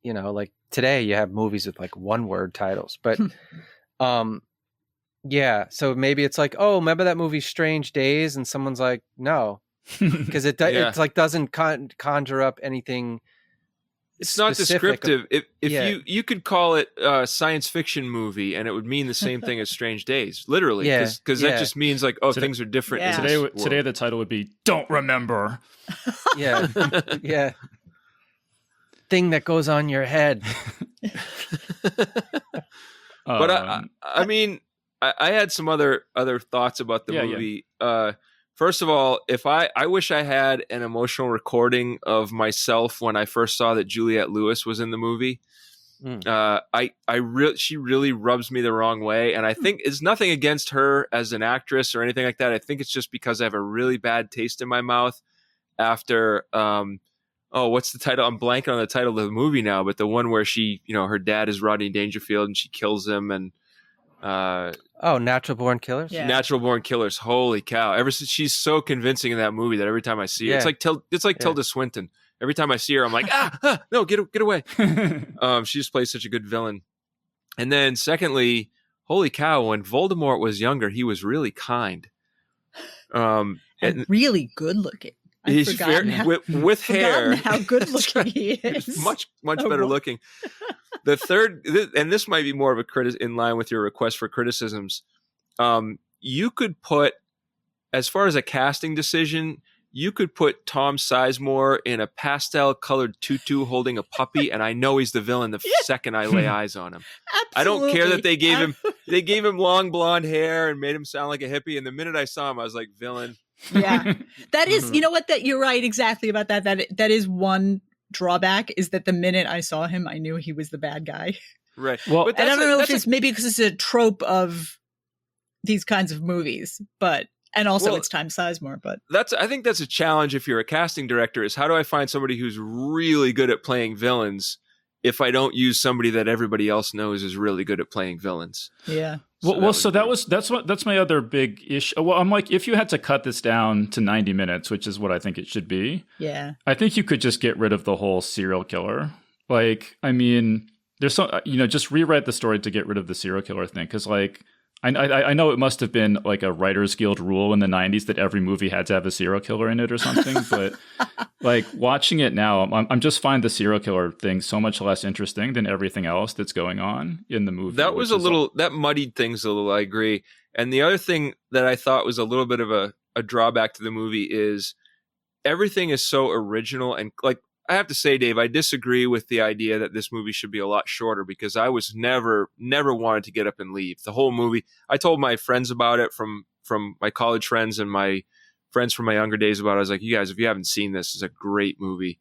like today you have movies with like one-word titles, but, yeah. So maybe it's like, oh, remember that movie Strange Days? And someone's like, no, because it's like doesn't conjure up anything. It's not specific. descriptive. If you could call it a science fiction movie, and it would mean the same thing as Strange Days, literally, because that just means like, things are different. Yeah. Today the title would be "Don't Remember." Yeah, yeah. Thing that goes on your head. But I mean, I had some other thoughts about the movie. Yeah. First of all, I wish I had an emotional recording of myself when I first saw that Juliette Lewis was in the movie. She really rubs me the wrong way, and I think it's nothing against her as an actress or anything like that. I think it's just because I have a really bad taste in my mouth after what's the title? I'm blanking on the title of the movie now, but the one where she, her dad is Rodney Dangerfield and she kills him, and Natural Born Killers. Yeah. Natural Born Killers. Holy cow! Ever since, she's so convincing in that movie that every time I see her, it's like Tilda Swinton. Every time I see her, I'm like, no, get away. She just plays such a good villain. And then secondly, holy cow, when Voldemort was younger, he was really kind. And really good looking. He's with hair. How good looking he is. Much better looking. The third, and this might be more of a in line with your request for criticisms. You could put, as far as a casting decision, you could put Tom Sizemore in a pastel-colored tutu holding a puppy, and I know he's the villain the second I lay eyes on him. Absolutely. I don't care that they gave him long blonde hair and made him sound like a hippie. And the minute I saw him, I was like, villain. Yeah, that is. You know what? That you're right exactly about that. That is one drawback, is that the minute I saw him, I knew he was the bad guy. Right. Well, and I don't know if it's maybe because it's a trope of these kinds of movies, and also it's Tom Sizemore. But I think that's a challenge if you're a casting director, is how do I find somebody who's really good at playing villains if I don't use somebody that everybody else knows is really good at playing villains? Yeah. So that's my other big issue. Well, I'm like, if you had to cut this down to 90 minutes, which is what I think it should be, I think you could just get rid of the whole serial killer. Like, I mean, there's some, just rewrite the story to get rid of the serial killer thing, because like, I know it must have been like a Writers Guild rule in the 90s that every movie had to have a serial killer in it or something. But like watching it now, I'm just find the serial killer thing so much less interesting than everything else that's going on in the movie. That was that muddied things a little, I agree. And the other thing that I thought was a little bit of a drawback to the movie is everything is so original. And like, I have to say, Dave, I disagree with the idea that this movie should be a lot shorter, because I was never wanted to get up and leave. The whole movie, I told my friends about it, from my college friends and my friends from my younger days about it. I was like, you guys, if you haven't seen this, it's a great movie.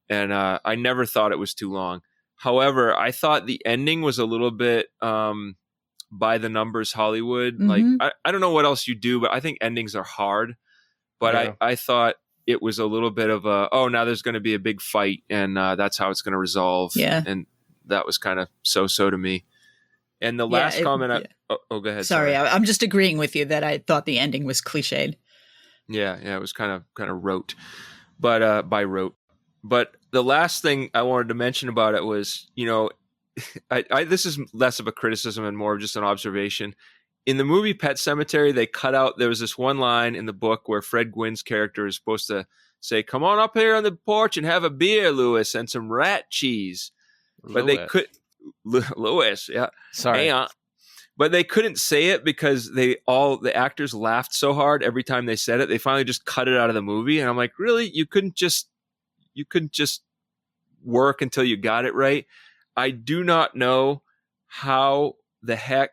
And I never thought it was too long. However, I thought the ending was a little bit by the numbers Hollywood. Mm-hmm. Like, I don't know what else you do, but I think endings are hard. But I thought it was a little bit of now there's going to be a big fight, and that's how it's going to resolve. Yeah. And that was kind of so to me. And the last comment, go ahead. Sorry, I'm just agreeing with you that I thought the ending was cliched. Yeah, it was kind of rote, but by rote. But the last thing I wanted to mention about it was, this is less of a criticism and more of just an observation. In the movie Pet Sematary, they cut out, there was this one line in the book where Fred Gwynn's character is supposed to say, "Come on up here on the porch and have a beer, Lewis, and some rat cheese." But they could, Lewis, yeah. Sorry. But they couldn't say it because the actors laughed so hard every time they said it. They finally just cut it out of the movie. And I'm like, really? You couldn't just work until you got it right? I do not know how the heck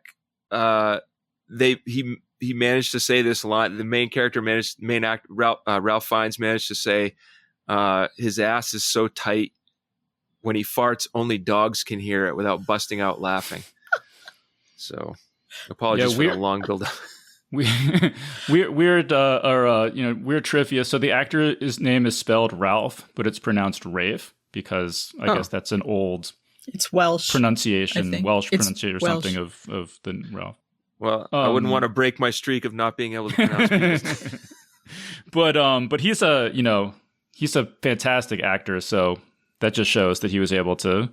he managed to say this line. The main character Ralph Fiennes managed to say his ass is so tight when he farts only dogs can hear it without busting out laughing. So apologies for the long build up. Weird trivia. So the actor's name is spelled Ralph, but it's pronounced Rafe because I guess that's an old it's Welsh pronunciation, Welsh pronunciation or Welsh. Something of the Ralph. Well, I wouldn't want to break my streak of not being able to pronounce it. But he's a fantastic actor, so that just shows that he was able to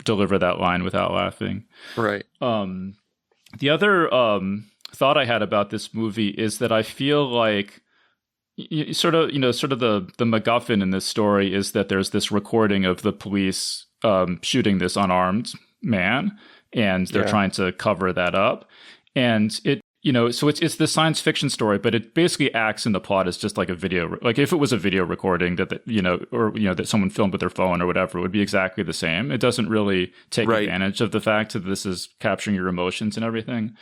deliver that line without laughing. Right. The other thought I had about this movie is that I feel like sort of the MacGuffin in this story is that there's this recording of the police shooting this unarmed man, and they're trying to cover that up. And so it's the science fiction story, but it basically acts in the plot as just like a video. Like if it was a video recording that that someone filmed with their phone or whatever, it would be exactly the same. It doesn't really take advantage of the fact that this is capturing your emotions and everything.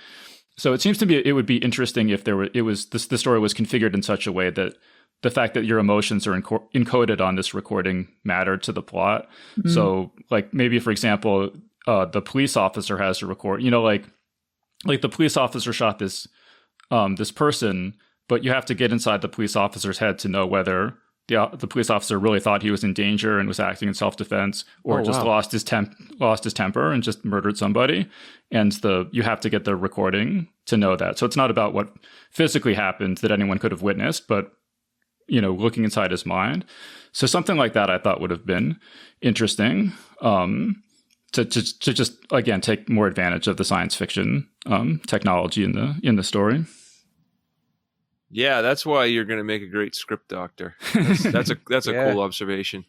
So it seems to me it would be interesting if the story was configured in such a way that the fact that your emotions are encoded on this recording mattered to the plot. Mm-hmm. So like maybe, for example, the police officer has to record, like the police officer shot this person, but you have to get inside the police officer's head to know whether the police officer really thought he was in danger and was acting in self-defense, or lost his temper and just murdered somebody. And you have to get the recording to know that. So it's not about what physically happened that anyone could have witnessed, but looking inside his mind. So something like that I thought would have been interesting. To just again take more advantage of the science fiction technology in the story. Yeah, that's why you're going to make a great script doctor. That's a cool observation.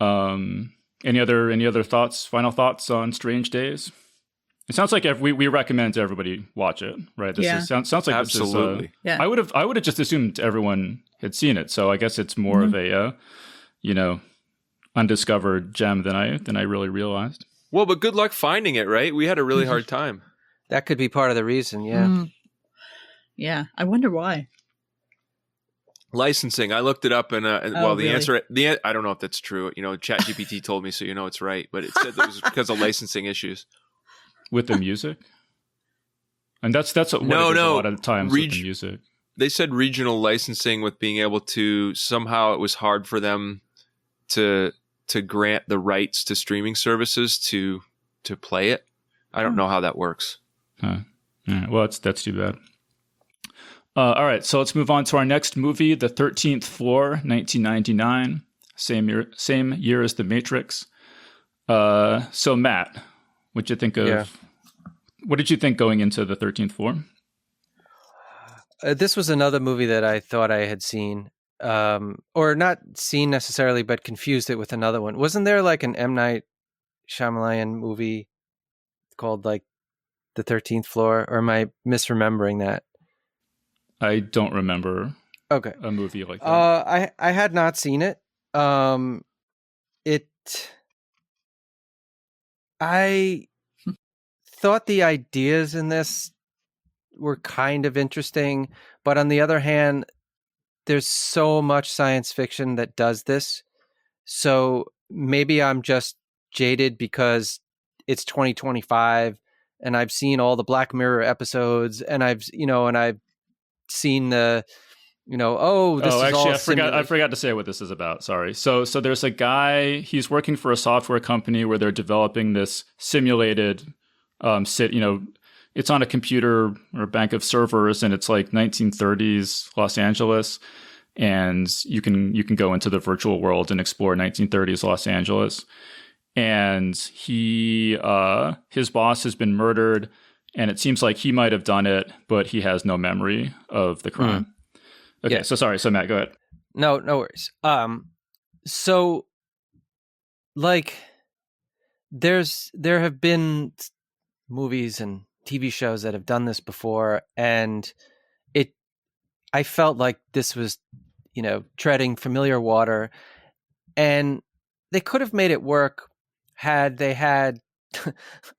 Any other thoughts? Final thoughts on Strange Days? It sounds like we recommend everybody watch it, right? Sounds like absolutely. This is, I would have just assumed everyone had seen it, so I guess it's more of a undiscovered gem than I really realized. Well, but good luck finding it, right? We had a really hard time. That could be part of the reason, yeah. Yeah, I wonder why. Licensing. I looked it up, and really? answer, I don't know if that's true. ChatGPT told me, so it's right, but it said it was because of licensing issues with the music. And that's what a lot of times with the music. They said regional licensing with being able to somehow it was hard for them to grant the rights to streaming services to play it. I don't know how that works. Huh. Yeah, well, that's too bad. All right, so let's move on to our next movie, The 13th Floor, 1999, same year as The Matrix. So Matt, what'd you think of? Yeah. What did you think going into The 13th Floor? This was another movie that I thought I had seen, or not seen necessarily, but confused it with another one. Wasn't there like an M. Night Shyamalan movie called like The 13th Floor, or am I misremembering that? I don't remember a movie like that. I had not seen it. I thought the ideas in this were kind of interesting, but on the other hand, there's so much science fiction that does this. So maybe I'm just jaded because it's 2025 and I've seen all the Black Mirror episodes and I've seen the, I forgot to say what this is about. Sorry. So there's a guy, he's working for a software company where they're developing this simulated, it's on a computer or a bank of servers, and it's like 1930s Los Angeles, and you can go into the virtual world and explore 1930s Los Angeles. and his boss has been murdered, and it seems like he might have done it, but he has no memory of the crime. Okay, so sorry. So Matt, go ahead. No worries. So like there have been movies and TV shows that have done this before, and I felt like this was, treading familiar water, and they could have made it work had they had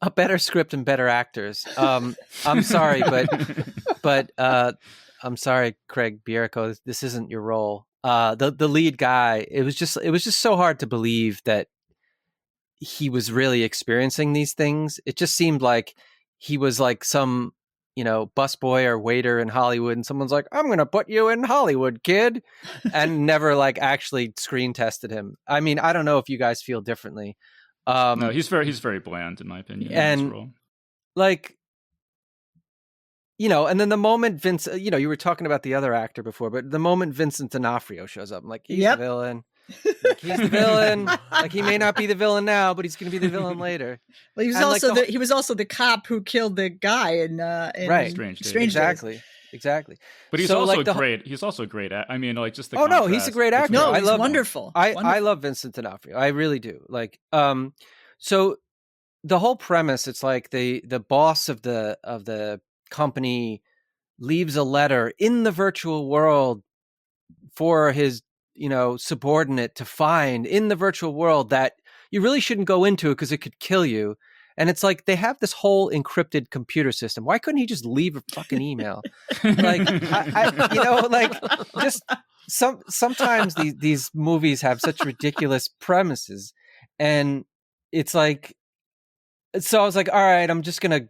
a better script and better actors. I'm sorry, but I'm sorry, Craig Bierko, this isn't your role. The lead guy, it was just so hard to believe that he was really experiencing these things. It just seemed like he was like some, busboy or waiter in Hollywood, and someone's like, "I'm going to put you in Hollywood, kid," and never like actually screen tested him. I mean, I don't know if you guys feel differently. No, he's very bland in my opinion. And in this role. Like, and then the moment Vince, you were talking about the other actor before, but the moment Vincent D'Onofrio shows up, I'm like, he's the villain. Like, he's the villain. Like, he may not be the villain now, but he's going to be the villain later. Well, he was he was also the cop who killed the guy in right. Strange Days. Exactly. But he's also great. He's also great. I mean, like just the. Oh no, he's a great actor. No, I he's love wonderful. I love Vincent D'Onofrio. I really do. Like, so the whole premise, it's like the boss of the company leaves a letter in the virtual world for his subordinate to find in the virtual world that you really shouldn't go into it because it could kill you. And it's like they have this whole encrypted computer system. Why couldn't he just leave a fucking email? Like, just sometimes these movies have such ridiculous premises, and it's like, so I was like, all right, I'm just gonna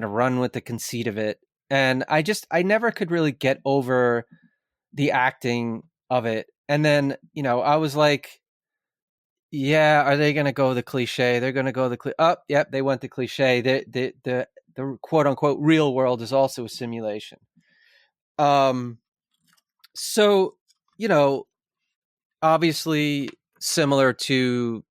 run with the conceit of it, and I never could really get over the acting of it. And then, I was like, yeah, are they going to go the cliche? They're going to go yep, they went the cliche. The quote unquote real world is also a simulation. So, obviously similar to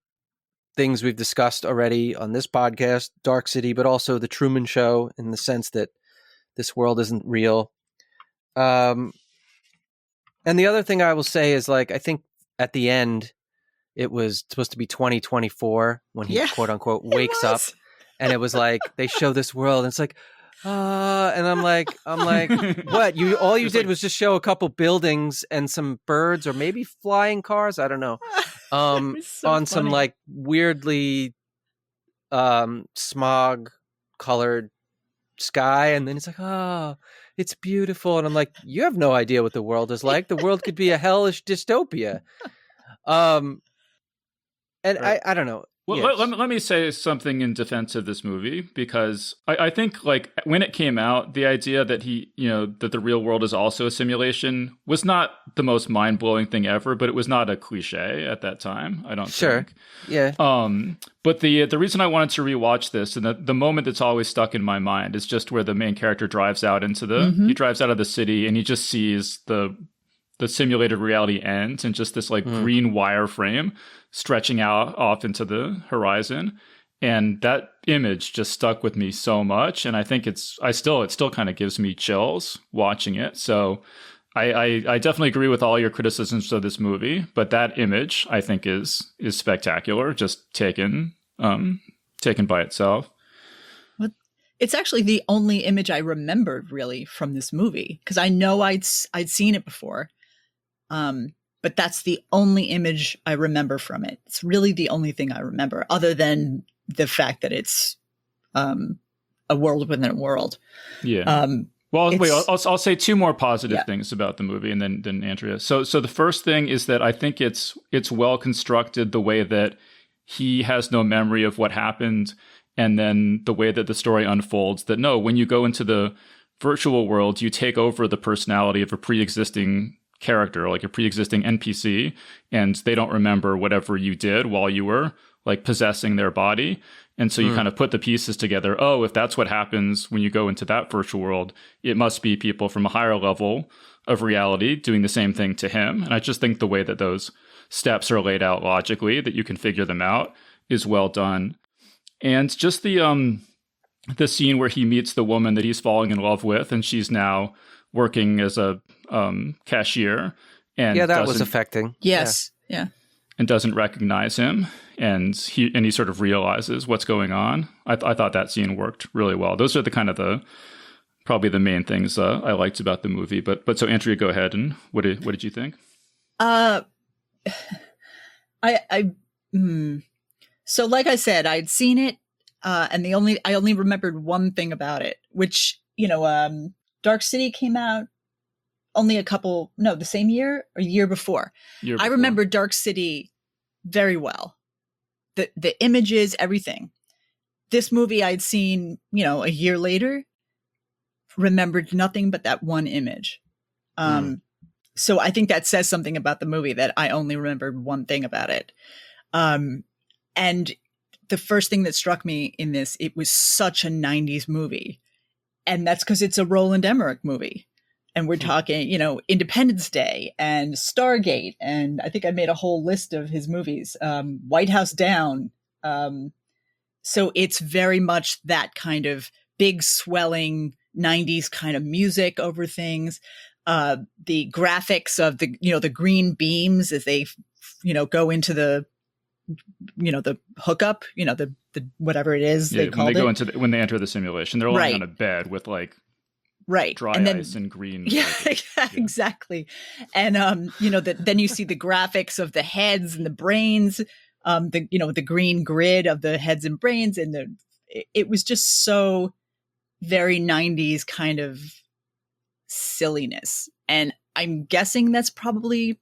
things we've discussed already on this podcast, Dark City, but also The Truman Show, in the sense that this world isn't real. And the other thing I will say is, like, I think at the end, it was supposed to be 2024 when he quote unquote wakes up, and it was like they show this world, and it's like, and I'm like, what? All you did was just show a couple buildings and some birds, or maybe flying cars. I don't know. On some like weirdly smog colored sky, and then it's like, oh, it's beautiful, and I'm like, you have no idea what the world is like. The world could be a hellish dystopia. And right. I don't know. Well, yes. let me say something in defense of this movie, because I think, like, when it came out, the idea that that the real world is also a simulation was not the most mind-blowing thing ever, but it was not a cliche at that time, I don't think. Yeah. But the reason I wanted to rewatch this, and the moment that's always stuck in my mind, is just where the main character drives out into he drives out of the city, and he just sees the simulated reality ends, and just this like green wire frame stretching out off into the horizon. And that image just stuck with me so much. And I think it still kind of gives me chills watching it. So I definitely agree with all your criticisms of this movie, but that image I think is spectacular, just taken by itself. It's actually the only image I remembered really from this movie, because I know I'd seen it before. But that's the only image I remember from it. It's really the only thing I remember, other than the fact that it's a world within a world. Yeah. Well, wait, I'll say two more positive things about the movie, and then Andrea. So the first thing is that I think it's well constructed, the way that he has no memory of what happened, and then the way that the story unfolds. That when you go into the virtual world, you take over the personality of a pre-existing character, like a pre-existing NPC, and they don't remember whatever you did while you were like possessing their body. And so you kind of put the pieces together. Oh, if that's what happens when you go into that virtual world, it must be people from a higher level of reality doing the same thing to him. And I just think the way that those steps are laid out logically, that you can figure them out, is well done. And just the scene where he meets the woman that he's falling in love with, and she's now working as a cashier. And yeah, that was affecting. Yes. Yeah. And doesn't recognize him, and he sort of realizes what's going on. I thought that scene worked really well. Those are the kind of probably the main things I liked about the movie. But so Andrea, go ahead, and what did you think? So like I said, I'd seen it, and I only remembered one thing about it, which, Dark City came out only the same year or year before. I remember Dark City very well. The images, everything. This movie I'd seen, a year later, remembered nothing but that one image. So I think that says something about the movie, that I only remembered one thing about it. And the first thing that struck me in this, it was such a 90s movie. And that's because it's a Roland Emmerich movie. And we're talking, Independence Day and Stargate. And I think I made a whole list of his movies, White House Down. So it's very much that kind of big swelling 90s kind of music over things. The graphics of the green beams as they, go into the hookup, the whatever it is they call it. When they enter the simulation, they're lying on a bed with dry ice and green. Yeah, exactly. And, then you see the graphics of the heads and the brains, the green grid of the heads and brains. And it was just so very 90s kind of silliness. And I'm guessing that's probably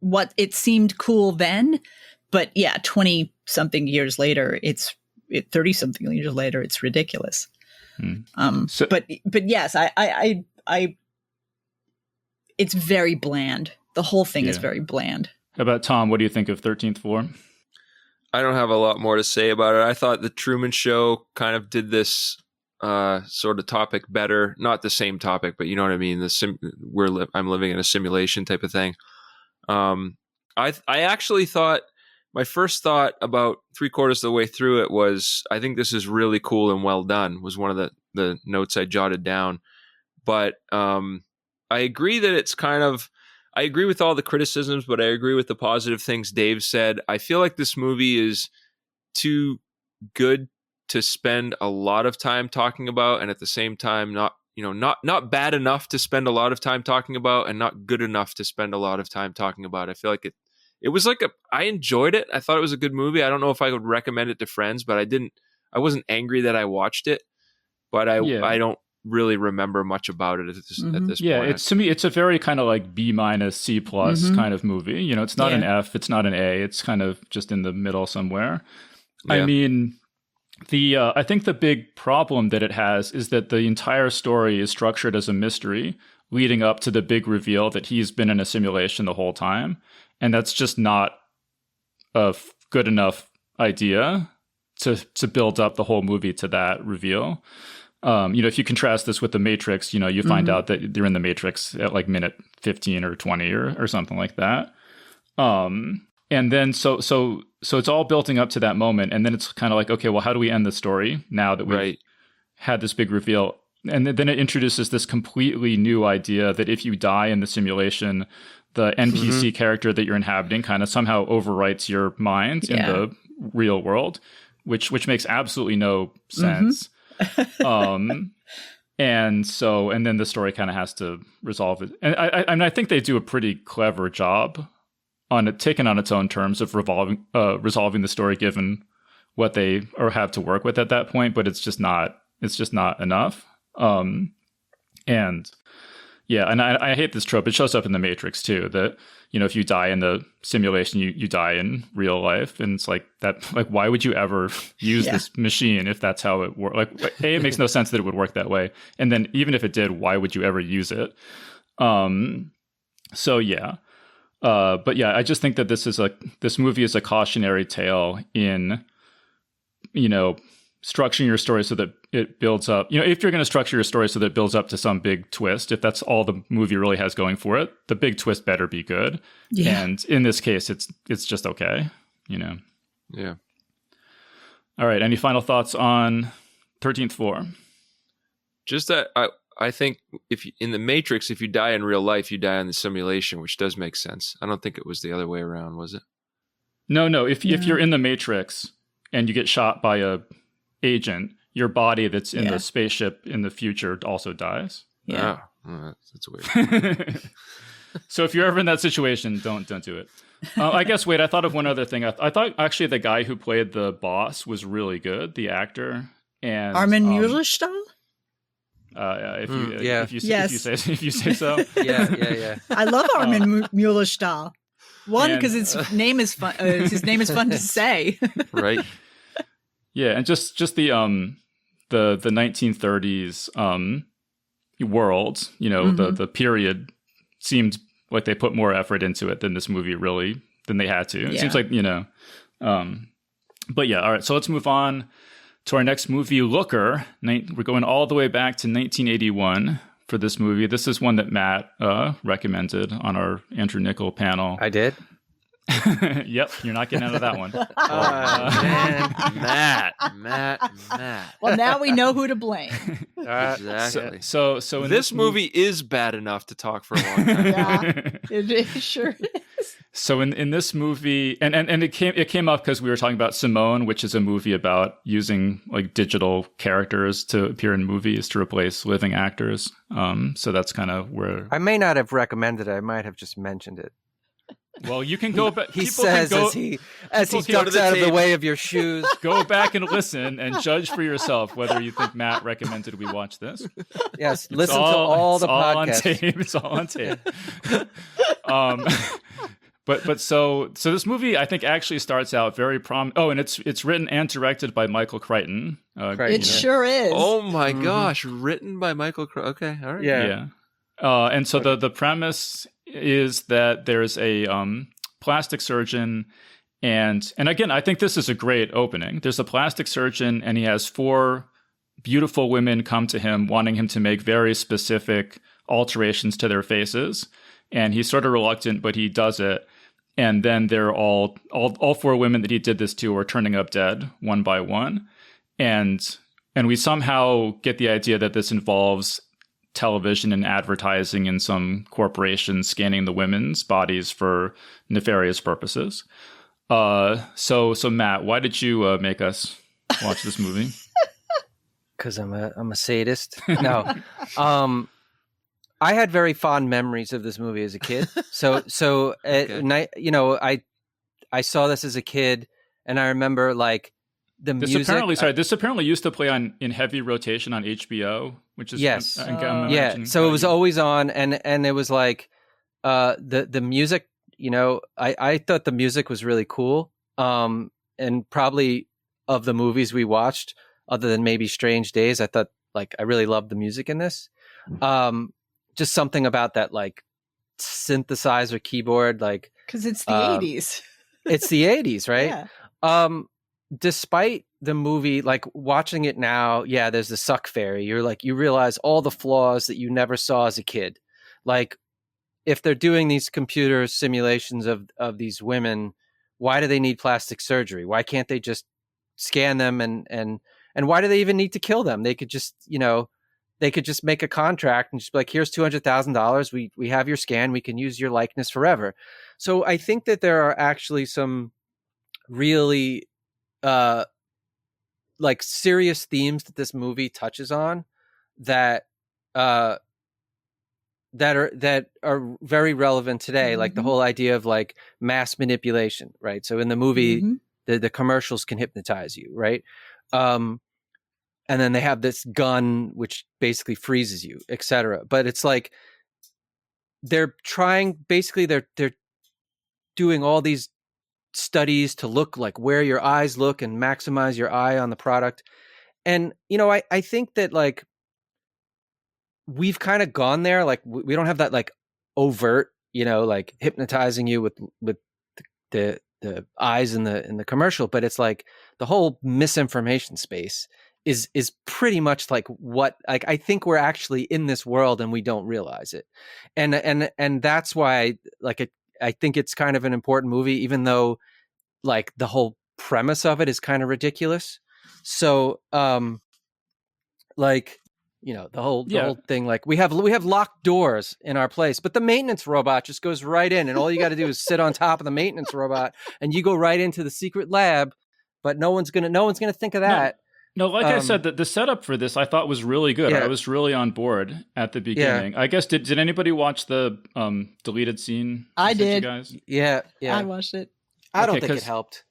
what it seemed cool then. But yeah, 20 something years later, 30 something years later, it's ridiculous. But yes, I it's very bland. The whole thing is very bland. How about Tom? What do you think of 13th Floor? I don't have a lot more to say about it. I thought the Truman Show kind of did this sort of topic better. Not the same topic, but you know what I mean. I'm living in a simulation type of thing. I actually thought, my first thought about 3/4 of the way through it was, I think this is really cool and well done, was one of the notes I jotted down. But I agree that it's I agree with all the criticisms, but I agree with the positive things Dave said. I feel like this movie is too good to spend a lot of time talking about, and at the same time not bad enough to spend a lot of time talking about, and not good enough to spend a lot of time talking about. I feel like it was I enjoyed it. I thought it was a good movie. I don't know if I would recommend it to friends, but I wasn't angry that I watched it, but I don't really remember much about it at this point. Yeah, to me, it's a very kind of like B-, C+ kind of movie. It's not an F, it's not an A. It's kind of just in the middle somewhere. Yeah. I mean, I think the big problem that it has is that the entire story is structured as a mystery leading up to the big reveal that he's been in a simulation the whole time. And that's just not a good enough idea to build up the whole movie to that reveal. If you contrast this with The Matrix, you find out that they're in The Matrix at like minute 15 or 20 or something like that. And then so it's all building up to that moment. And then it's kind of like, okay, well, how do we end the story now that we've had this big reveal? And then it introduces this completely new idea that if you die in the simulation, the NPC character that you're inhabiting kind of somehow overwrites your mind in the real world, which makes absolutely no sense. And then the story kind of has to resolve it. And I think they do a pretty clever job on it, taken on its own terms of resolving the story given what they have to work with at that point. But it's just not enough. And I hate this trope. It shows up in The Matrix too, that, if you die in the simulation, you die in real life. And it's like that, like, why would you ever use this machine if that's how it works? Like, it makes no sense that it would work that way. And then even if it did, why would you ever use it? But yeah, I just think that this movie is a cautionary tale in, structuring your story so that it builds up. If you're going to structure your story so that it builds up to some big twist, if that's all the movie really has going for it, the big twist better be good. Yeah. And in this case, it's just okay. Yeah. All right. Any final thoughts on 13th Floor? Just that I think in the Matrix, if you die in real life, you die in the simulation, which does make sense. I don't think it was the other way around, was it? No. If you're in the Matrix and you get shot by a agent, your body that's in the spaceship in the future also dies. Yeah. Oh, that's weird. So if you're ever in that situation, don't do it. I guess. Wait, I thought of one other thing. I thought actually the guy who played the boss was really good, the actor, and Armin Mueller-Stahl? If you say so. Yeah. I love Armin Mueller-Stahl. One, because his name is fun. His name is fun to say. Right. Yeah, and just the 1930s world, the period seemed like they put more effort into it than this movie than they had to. It seems like, but yeah, all right. So let's move on to our next movie, Looker. We're going all the way back to 1981 for this movie. This is one that Matt recommended on our Andrew Nichol panel. I did. Yep, you're not getting out of that one. Matt. Well, now we know who to blame. Exactly. So in this movie is bad enough to talk for a long time. Yeah, it sure is. So in this movie, and it came up because we were talking about Simone, which is a movie about using like digital characters to appear in movies to replace living actors. So that's kind of where I may not have recommended it. I might have just mentioned it. Well, you can go back. He says as he ducks out of the way of your shoes. Go back and listen and judge for yourself whether you think Matt recommended we watch this. Yes, listen to all the podcasts. It's all on tape. But so this movie I think actually starts out very and it's written and directed by Michael Crichton. It sure is. Oh my gosh, written by Michael Crichton. Okay, all right. Yeah. And so the premise is that there's a plastic surgeon, and again, I think this is a great opening. There's a plastic surgeon, and he has 4 beautiful women come to him wanting him to make very specific alterations to their faces, and he's sort of reluctant, but he does it. And then they're all 4 women that he did this to are turning up dead one by one, and we somehow get the idea that this involves television and advertising in some corporation scanning the women's bodies for nefarious purposes. So Matt, why did you make us watch this movie? Because I'm a sadist. No, I had very fond memories of this movie as a kid. So okay. I saw this as a kid, and I remember like the music. This apparently used to play in heavy rotation on HBO, which is yes, So it was always on, and it was like the music. I thought the music was really cool. And probably of the movies we watched, other than maybe Strange Days, I thought like I really loved the music in this. Just something about that like synthesizer keyboard, like because it's the 80s. It's the 80s, right? Yeah. Despite the movie, like watching it now, there's the suck fairy. You're like, you realize all the flaws that you never saw as a kid. Like if they're doing these computer simulations of these women, why do they need plastic surgery? Why can't they just scan them and why do they even need to kill them? They could just, they could just make a contract and just be like, here's $200,000. We have your scan. We can use your likeness forever. So I think that there are actually some really like serious themes that this movie touches on that are very relevant today, like the whole idea of like mass manipulation, right? So in the movie, the commercials can hypnotize you, right? And then they have this gun which basically freezes you, etc. But it's like they're doing all these studies to look like where your eyes look and maximize your eye on the product. And I think that like we've kind of gone there. Like we don't have that like overt, like hypnotizing you with the eyes in the commercial, but it's like the whole misinformation space is pretty much like what, like I think we're actually in this world and we don't realize it. And that's why I think it's kind of an important movie, even though like the whole premise of it is kind of ridiculous. So, like, you know, the whole thing, like we have locked doors in our place, but the maintenance robot just goes right in, and all you got to do is sit on top of the maintenance robot, and you go right into the secret lab. But no one's gonna think of that. No, like I said, the setup for this I thought was really good. Yeah. I was really on board at the beginning. I guess did anybody watch the deleted scene? I did. You guys? Yeah. I watched it. I don't think it helped.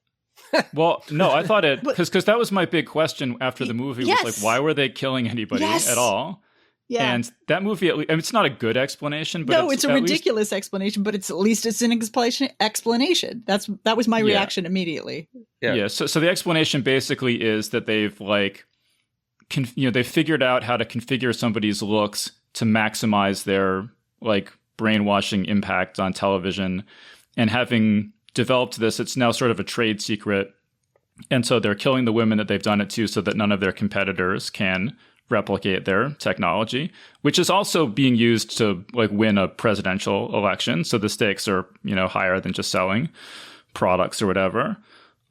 Well, no, I thought it because that was my big question after the movie was like, why were they killing anybody at all? Yeah. And that movie, it's not a good explanation, but it's a ridiculous explanation, but at least it's an explanation. That was my reaction immediately. Yeah. So the explanation basically is that they've like, they figured out how to configure somebody's looks to maximize their like brainwashing impact on television, and having developed this, it's now sort of a trade secret. And so they're killing the women that they've done it to so that none of their competitors can replicate their technology, which is also being used to like win a presidential election. So the stakes are, higher than just selling products or whatever.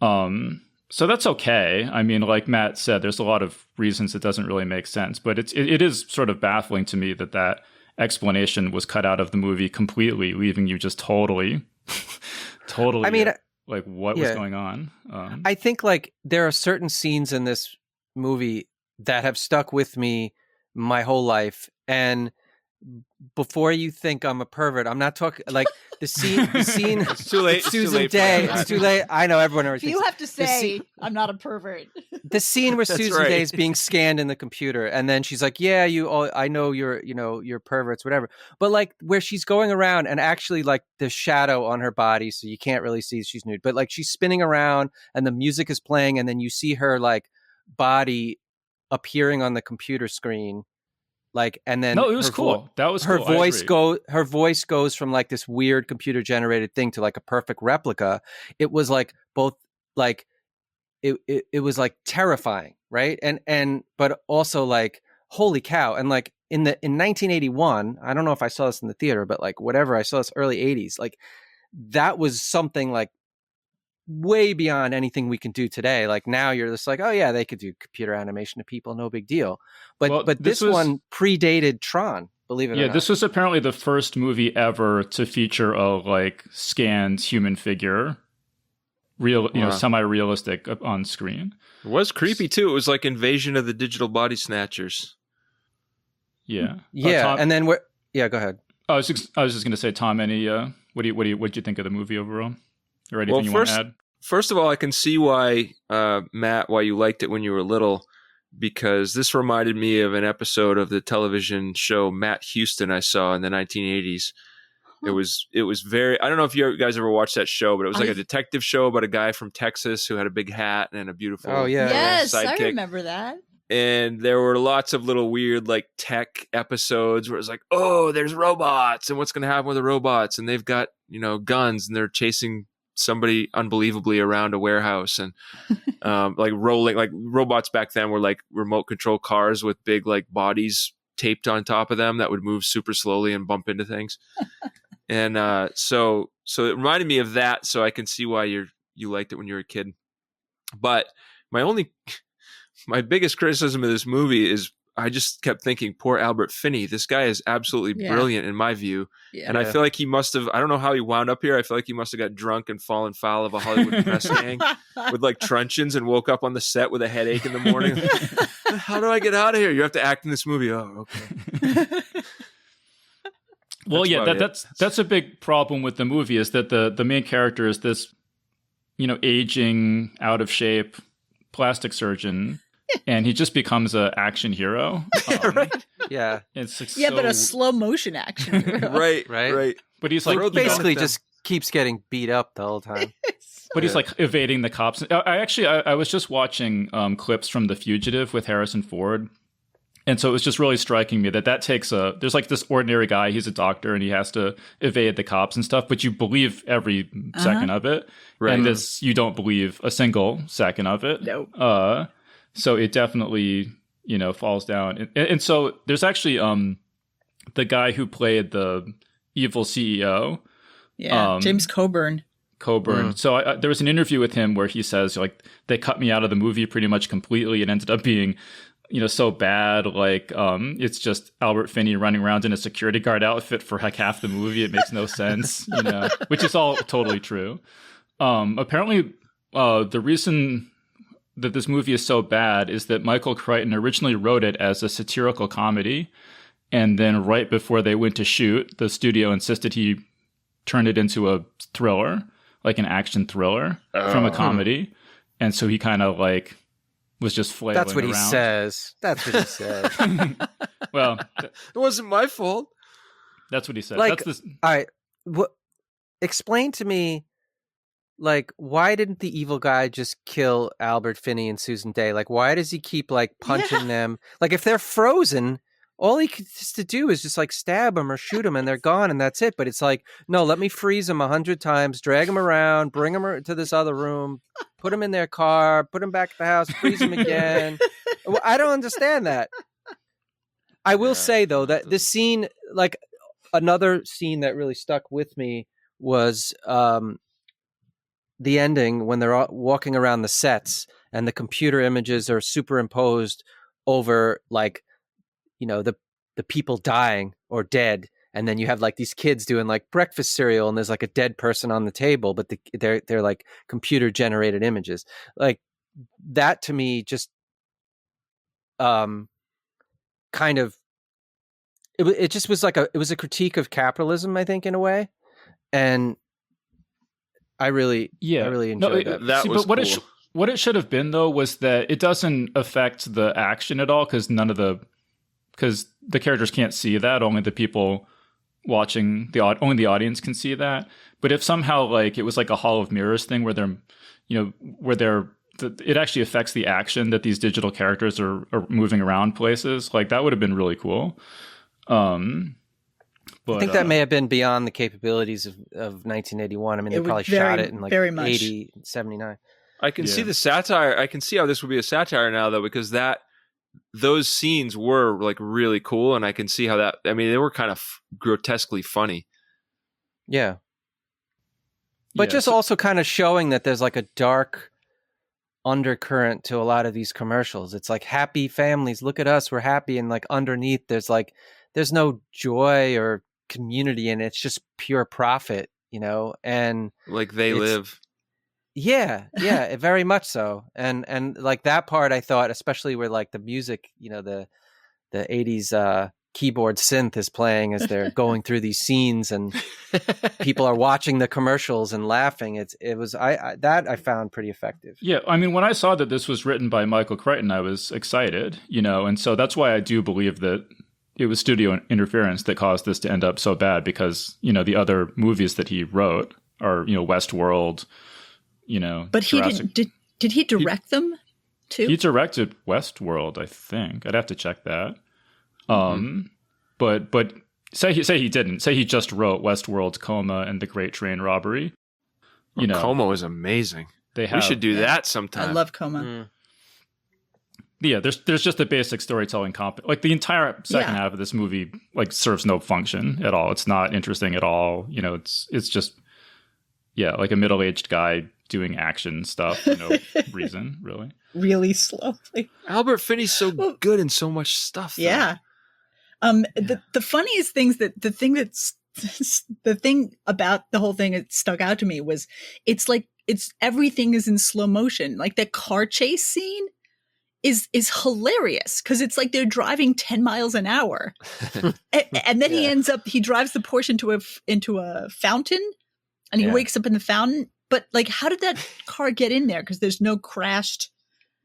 So that's okay. I mean, like Matt said, there's a lot of reasons it doesn't really make sense, but it is sort of baffling to me that explanation was cut out of the movie completely, leaving you just totally I mean, like what was going on. I think like there are certain scenes in this movie that have stuck with me my whole life. And before you think I'm a pervert, I'm not talking like the scene. It's too late. Susan Day. It's too late. I know everyone already. You have to say I'm not a pervert. The scene where Susan Day is being scanned in the computer, and then she's like, "Yeah, I know you're perverts, whatever." But like where she's going around, and actually like the shadow on her body, so you can't really see she's nude. But like she's spinning around, and the music is playing, and then you see her like body appearing on the computer screen. Like, and then no, it was cool. That was her cool. Her voice goes from like this weird computer generated thing to like a perfect replica. It was like both like it was like terrifying, right? And but also like holy cow. And like in 1981, I don't know if I saw this in the theater, but like whatever, I saw this early 80s. Like that was something like way beyond anything we can do today. Like now you're just like, oh yeah, they could do computer animation to people, no big deal. But this one predated Tron, believe it or not. Yeah, this was apparently the first movie ever to feature a like scanned human figure, semi-realistic on screen. It was creepy too. It was like Invasion of the Digital Body Snatchers. Yeah. Yeah, Tom, and then go ahead. I was just going to say, Tom, any what'd you think of the movie overall? Or anything you want to add? First of all, I can see why, Matt, why you liked it when you were little, because this reminded me of an episode of the television show Matt Houston I saw in the 1980s. It was very, I don't know if you guys ever watched that show, but it was like a detective show about a guy from Texas who had a big hat and a beautiful yes, sidekick. I remember that. And there were lots of little weird like tech episodes where it's like, oh, there's robots and what's going to happen with the robots? And they've got, guns and they're chasing somebody unbelievably around a warehouse, and like rolling, like robots back then were like remote control cars with big like bodies taped on top of them that would move super slowly and bump into things. And so it reminded me of that. So I can see why you liked it when you were a kid. But my biggest criticism of this movie is I just kept thinking, poor Albert Finney. This guy is absolutely brilliant in my view. Yeah. And I feel like he must have, I don't know how he wound up here. I feel like he must have got drunk and fallen foul of a Hollywood press gang with like truncheons and woke up on the set with a headache in the morning. How do I get out of here? You have to act in this movie. Oh, okay. Well, that's a big problem with the movie, is that the main character is this, aging, out of shape plastic surgeon. And he just becomes an action hero. Right. Yeah. It's like but a slow motion action hero. Right. But he's like basically just keeps getting beat up the whole time. But he's like evading the cops. I was just watching clips from The Fugitive with Harrison Ford. And so it was just really striking me that takes there's like this ordinary guy, he's a doctor and he has to evade the cops and stuff, but you believe every second of it. Right. And this, you don't believe a single second of it. Nope. So it definitely, falls down. And so there's actually the guy who played the evil CEO. Yeah, James Coburn. Coburn. So there was an interview with him where he says, like, they cut me out of the movie pretty much completely. It ended up being, so bad. Like, it's just Albert Finney running around in a security guard outfit for like half the movie. It makes no sense, which is all totally true. Apparently, the reason that this movie is so bad is that Michael Crichton originally wrote it as a satirical comedy. And then right before they went to shoot, the studio insisted he turn it into a thriller, like an action thriller from a comedy. And so he kind of like was just flailing around. That's what he says. That's what he says. Well, it wasn't my fault. That's what he said. Like, That's all right, explain to me, like, why didn't the evil guy just kill Albert Finney and Susan Day? Like, why does he keep like punching them? Like, if they're frozen, all he has to do is just like stab them or shoot them and they're gone and that's it. But it's like, no, let me freeze them 100 times, drag them around, bring them to this other room, put them in their car, put them back at the house, freeze them again. I don't understand that. I will say, though, that this scene, like another scene that really stuck with me was the ending when they're walking around the sets and the computer images are superimposed over like, the people dying or dead. And then you have like these kids doing like breakfast cereal and there's like a dead person on the table, but they're like computer generated images. Like that to me just kind of, it just was like it was a critique of capitalism, I think, in a way. And I really enjoyed that. That was but cool. What it should have been, though, was that it doesn't affect the action at all because because the characters can't see that. Only the people watching only the audience can see that. But if somehow like it was like a Hall of Mirrors thing where it actually affects the action that these digital characters are moving around places, like that would have been really cool. But I think that may have been beyond the capabilities of 1981. I mean, they probably shot it in like 80, 79. I can see the satire. I can see how this would be a satire now, though, because those scenes were like really cool, and I can see how that. I mean, they were kind of grotesquely funny. Yeah, but just also kind of showing that there's like a dark undercurrent to a lot of these commercials. It's like happy families. Look at us, we're happy, and like underneath, there's no joy or community, and it's just pure profit, and like they live. Yeah, very much so. And like that part, I thought, especially where like the music, the 80s keyboard synth is playing as they're going through these scenes and people are watching the commercials and laughing. I found pretty effective. Yeah, I mean, when I saw that this was written by Michael Crichton, I was excited, and so that's why I do believe that it was studio interference that caused this to end up so bad because, the other movies that he wrote are, Westworld, But Jurassic. Did he direct them too? He directed Westworld, I think. I'd have to check that. But say he didn't. Say he just wrote Westworld, Coma, and The Great Train Robbery. Coma is amazing. We should do that sometime. I love Coma. Yeah, there's just a basic storytelling like the entire second half of this movie like serves no function at all. It's not interesting at all. It's just like a middle-aged guy doing action stuff for no reason, really. Really slowly. Albert Finney's so good in so much stuff. Though. Yeah. The funniest things the thing about the whole thing that stuck out to me was it's everything is in slow motion. Like that car chase scene is hilarious because it's like they're driving 10 miles an hour. and then he drives the Porsche into a fountain and he wakes up in the fountain. But like, how did that car get in there? Because there's no crashed,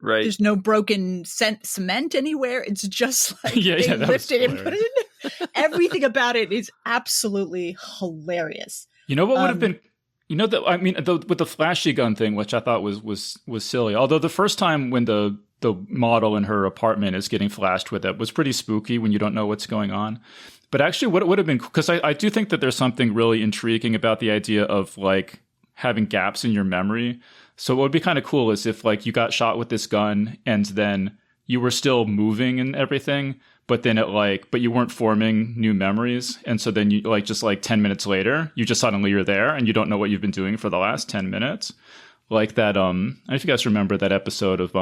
right? There's no broken cement anywhere. It's just like they lifted and put it in. Everything about it is absolutely hilarious. You know what would have been? With the flashy gun thing, which I thought was silly. Although the first time when the model in her apartment is getting flashed with it was pretty spooky when you don't know what's going on. But actually, what it would have been, because I do think that there's something really intriguing about the idea of like having gaps in your memory. So what would be kind of cool is if like you got shot with this gun and then you were still moving and everything, but then but you weren't forming new memories. And so then you just 10 minutes later, you just suddenly you're there and you don't know what you've been doing for the last 10 minutes. Like that, I don't know if you guys remember that episode of,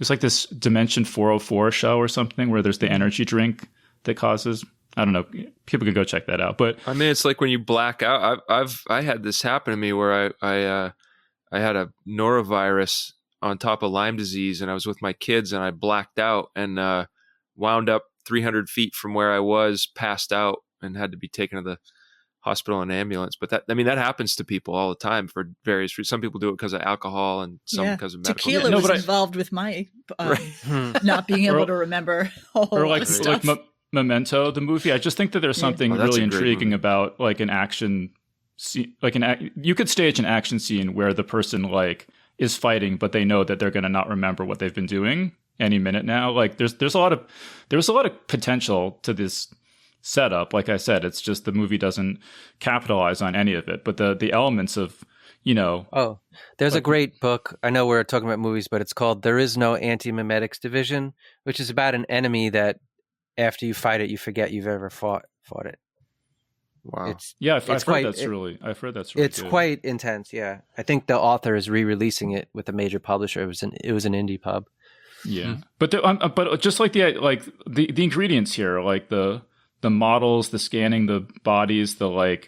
it's like this Dimension 404 show or something where there's the energy drink that causes, I don't know, people could go check that out. But I mean, it's like when you black out. I had this happen to me where I had a norovirus on top of Lyme disease, and I was with my kids, and I blacked out and wound up 300 feet from where I was, passed out, and had to be taken to the hospital in an ambulance. But that happens to people all the time for various reasons. Some people do it because of alcohol, and some because of medical. Tequila was involved with my not being able to remember a whole lot of stuff. Memento, the movie. I just think that there's something really intriguing about an action scene. You could stage an action scene where the person is fighting, but they know that they're going to not remember what they've been doing any minute now. There's a lot of potential to this setup. Like I said, it's just the movie doesn't capitalize on any of it. But the elements of there's a great book. I know we're talking about movies, but it's called "There Is No Anti-Memetics Division," which is about an enemy that after you fight it, you forget you've ever fought it. Wow. I've heard that's really it's good. Quite intense. Yeah. I think the author is re-releasing it with a major publisher. It was an indie pub. Yeah. But just the ingredients here, the models, the scanning the bodies, the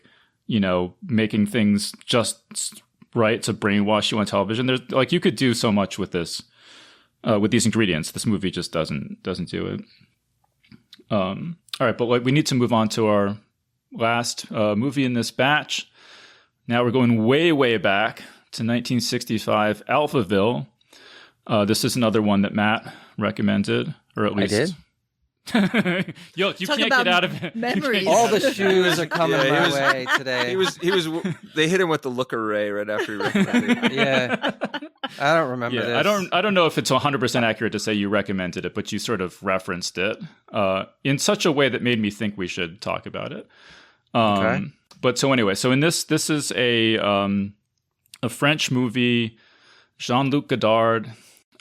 making things just right to brainwash you on television. There's you could do so much with this, with these ingredients. This movie just doesn't do it. All right, but we need to move on to our last movie in this batch. Now we're going way, way back to 1965, Alphaville. This is another one that Matt recommended, or at least I did. You Talk can't get out of it. Memories. All the shoes are coming my way today. He was. They hit him with the looker ray right after he recommended it. Yeah, I don't remember this. I don't know if it's 100% accurate to say you recommended it, but you sort of referenced it in such a way that made me think we should talk about it. Okay. But so anyway, in this is a French movie, Jean-Luc Godard.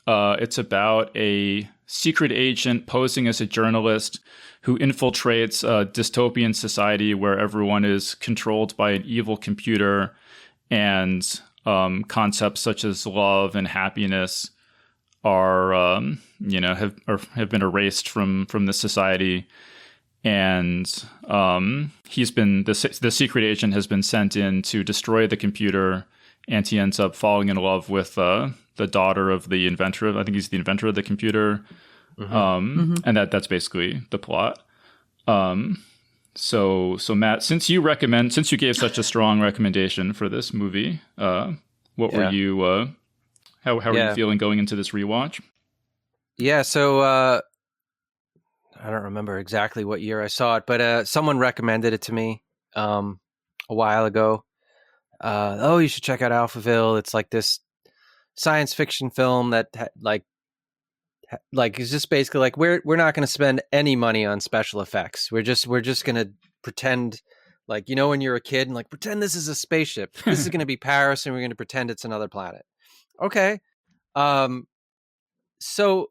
It's about a secret agent posing as a journalist who infiltrates a dystopian society where everyone is controlled by an evil computer, and concepts such as love and happiness are have been erased from the society. And the secret agent has been sent in to destroy the computer, and he ends up falling in love with the daughter of the inventor. I think he's the inventor of the computer. And that's basically the plot. So Matt, since you gave such a strong recommendation for this movie, what were you, how were you feeling going into this rewatch? Yeah. So, I don't remember exactly what year I saw it, but someone recommended it to me a while ago. You should check out Alphaville. It's like this science fiction film that is just basically we're not going to spend any money on special effects. We're just going to pretend when you're a kid and pretend this is a spaceship. This is going to be Paris, and we're going to pretend it's another planet. Okay. So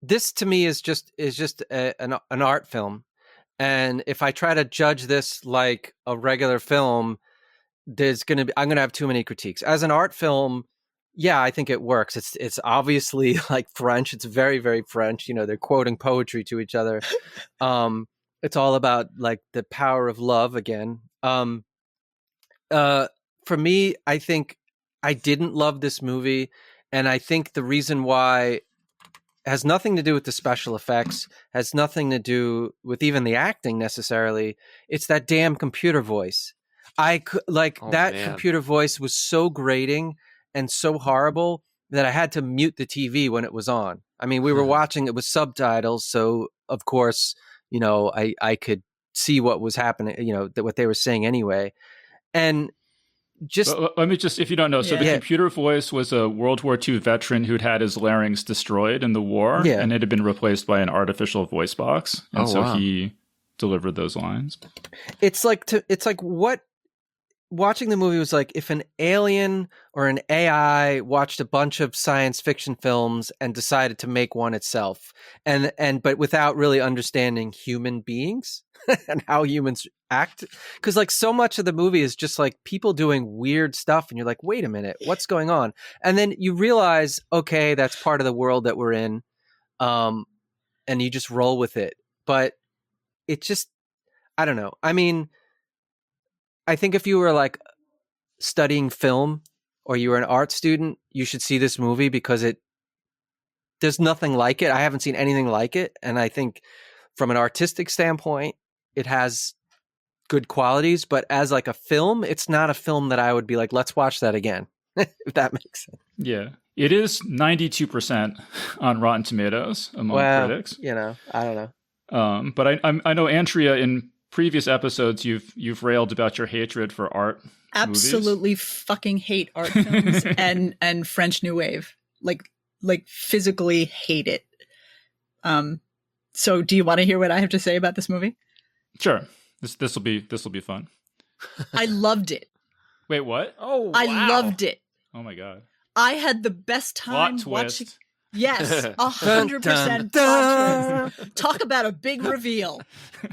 this to me is just an art film, and if I try to judge this like a regular film, I'm gonna have too many critiques. As an art film, yeah, I think it works. It's obviously French. It's very, very French. They're quoting poetry to each other. It's all about the power of love again. For me, I think I didn't love this movie, and I think the reason why has nothing to do with the special effects, has nothing to do with even the acting necessarily. It's that damn computer voice. Computer voice was so grating and so horrible that I had to mute the TV when it was on. I mean, we were watching it with subtitles, so of course, I could see what was happening, what they were saying anyway. And just let me if you don't know, so the computer voice was a World War II veteran who'd had his larynx destroyed in the war, and it had been replaced by an artificial voice box, and he delivered those lines. It's like what watching the movie was like if an alien or an AI watched a bunch of science fiction films and decided to make one itself, but without really understanding human beings and how humans act, because like so much of the movie is just like people doing weird stuff, and you're like, wait a minute, what's going on? And then you realize, okay, that's part of the world that we're in, and you just roll with it. But it just, I don't know. I mean, I think if you were like studying film or you were an art student, you should see this movie because there's nothing like it. I haven't seen anything like it. And I think from an artistic standpoint, it has good qualities, but as like a film, it's not a film that I would be like, let's watch that again, if that makes sense. Yeah. It is 92% on Rotten Tomatoes among critics. You know, I don't know. But I know, Andrea, in previous episodes, you've railed about your hatred for art. Absolutely movies. Fucking hate art films and French New Wave. Like physically hate it. So do you want to hear what I have to say about this movie? Sure. This will be fun. I loved it. Wait, what? Oh, wow. I loved it. Oh my God. I had the best time Plot watching. twist. Yes, 100% plot twist. Talk about a big reveal.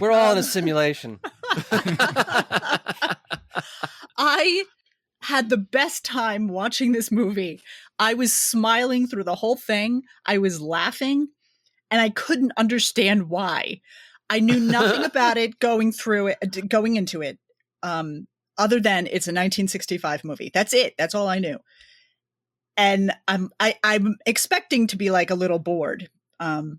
We're all in a simulation. I had the best time watching this movie. I was smiling through the whole thing. I was laughing, and I couldn't understand why. I knew nothing about it going into it, other than it's a 1965 movie. That's it. That's all I knew. And I'm expecting to be like a little bored. But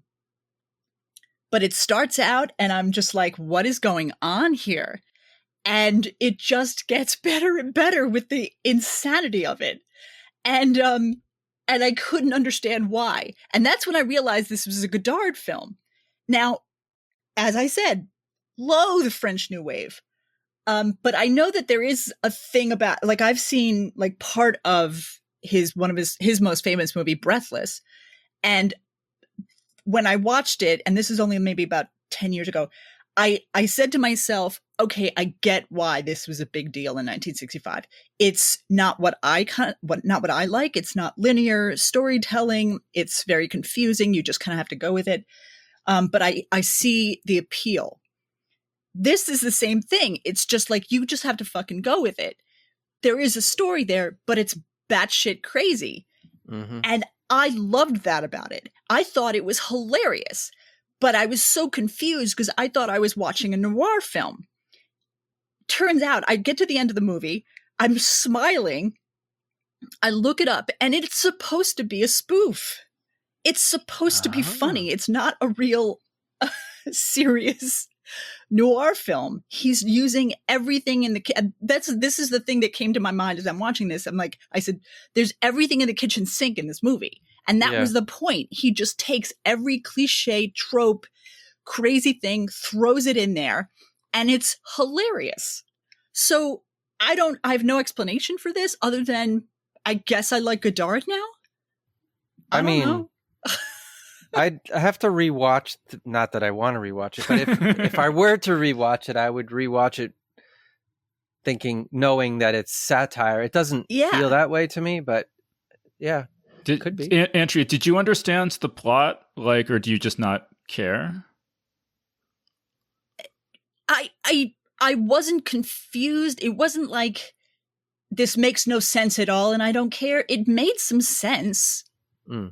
it starts out and I'm just like, what is going on here? And it just gets better and better with the insanity of it. And I couldn't understand why. And that's when I realized this was a Godard film. Now, as I said, loathe the French New Wave. But I know that there is a thing about, like, I've seen like part of one of his most famous movie, Breathless. And when I watched it, and this is only maybe about 10 years ago, I said to myself, okay, I get why this was a big deal in 1965. It's not what I like. It's not linear storytelling. It's very confusing. You just kind of have to go with it. But I see the appeal. This is the same thing. It's just like, you just have to fucking go with it. There is a story there, but it's batshit crazy. Mm-hmm. And I loved that about it. I thought it was hilarious, but I was so confused because I thought I was watching a noir film. Turns out I get to the end of the movie. I'm smiling. I look it up and it's supposed to be a spoof. It's supposed to be funny. It's not a real serious noir film. He's using everything in this is the thing that came to my mind as I'm watching this. I said, there's everything in the kitchen sink in this movie. And that was the point. He just takes every cliche, trope, crazy thing, throws it in there, and it's hilarious. So I have no explanation for this other than I guess I like Godard now. I mean, know. I have to rewatch. Not that I want to rewatch it, but if I were to rewatch it, I would rewatch it knowing that it's satire. It doesn't feel that way to me, but yeah, could be. Andrea, did you understand the plot, or do you just not care? I wasn't confused. It wasn't like this makes no sense at all, and I don't care. It made some sense.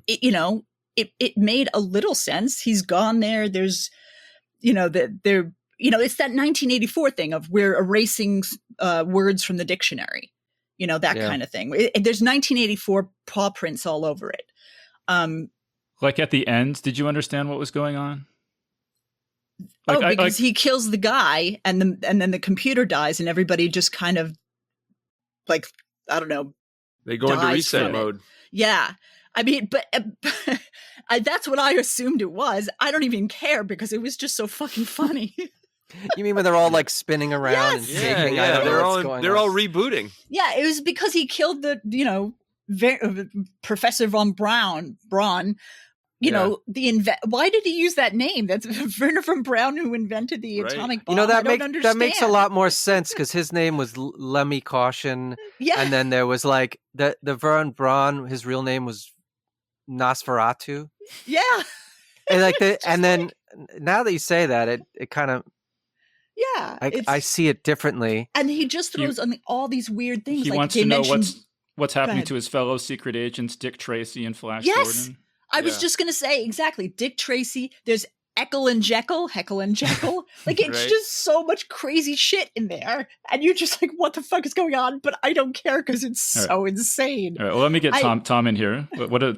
It made a little sense. He's gone there. There's, it's that 1984 thing of we're erasing words from the dictionary, that kind of thing. There's 1984 paw prints all over it. Like at the end, did you understand what was going on? Because he kills the guy and then the computer dies and everybody just kind of I don't know. They go into reset mode. Yeah. I mean, but that's what I assumed it was. I don't even care because it was just so fucking funny. You mean when they're all spinning around and shaking? Yeah, they're all rebooting. Yeah, it was because he killed the Professor von Braun, you know, why did he use that name? That's Werner von Braun, who invented the atomic bomb. That makes a lot more sense, because his name was Lemmy Caution. Yeah. And then there was like the von Braun, his real name was Nosferatu. Yeah. And and then now that you say that, it kind of, yeah, I see it differently. And he just throws on all these weird things. He wants to know what's happening to his fellow secret agents, Dick Tracy and Flash Gordon. I was just going to say, exactly. Dick Tracy, there's Heckle and Jekyll. Like, it's just so much crazy shit in there. And you're just like, what the fuck is going on? But I don't care because it's so insane. All right, well, let me get Tom in here.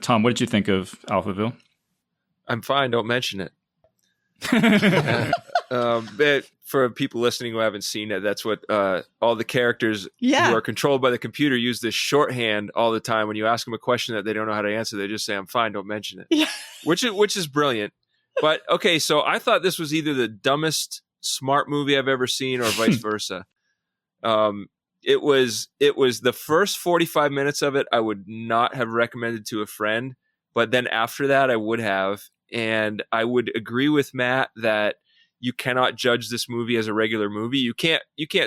Tom, what did you think of Alphaville? I'm fine. Don't mention it. But for people listening who haven't seen it, that's what all the characters who are controlled by the computer use this shorthand all the time. When you ask them a question that they don't know how to answer, they just say, "I'm fine, don't mention it." Yeah. which is brilliant. But okay, so I thought this was either the dumbest smart movie I've ever seen, or vice versa. It was the first 45 minutes of it I would not have recommended to a friend, but then after that I would have. And I would agree with Matt that you cannot judge this movie as a regular movie. You can't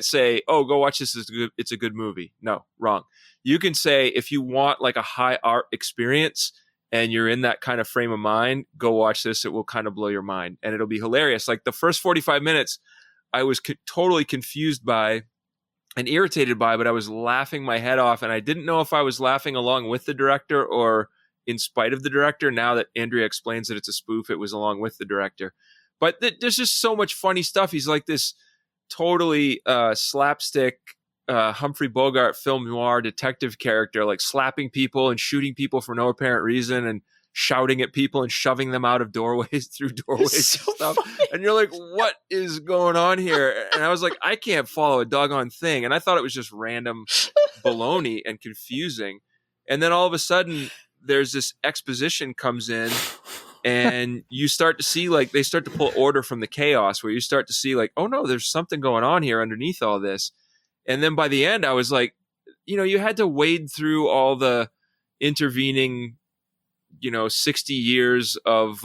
say, "Oh, go watch this. It's a good movie." No, wrong. You can say, if you want like a high art experience and you're in that kind of frame of mind, go watch this. It will kind of blow your mind and it'll be hilarious. Like the first 45 minutes, I was totally confused by and irritated by, but I was laughing my head off. And I didn't know if I was laughing along with the director or in spite of the director. Now that Andrea explains that it's a spoof, it was along with the director. But there's just so much funny stuff. He's like this totally slapstick Humphrey Bogart film noir detective character, like slapping people and shooting people for no apparent reason and shouting at people and shoving them out of doorways through doorways and stuff. Funny. And you're like, what is going on here? And I was like, I can't follow a doggone thing. And I thought it was just random baloney and confusing. And then all of a sudden, there's this exposition comes in and you start to see like they start to pull order from the chaos, where you start to see like, oh no, there's something going on here underneath all this. And then by the end I was like, you had to wade through all the intervening, 60 years of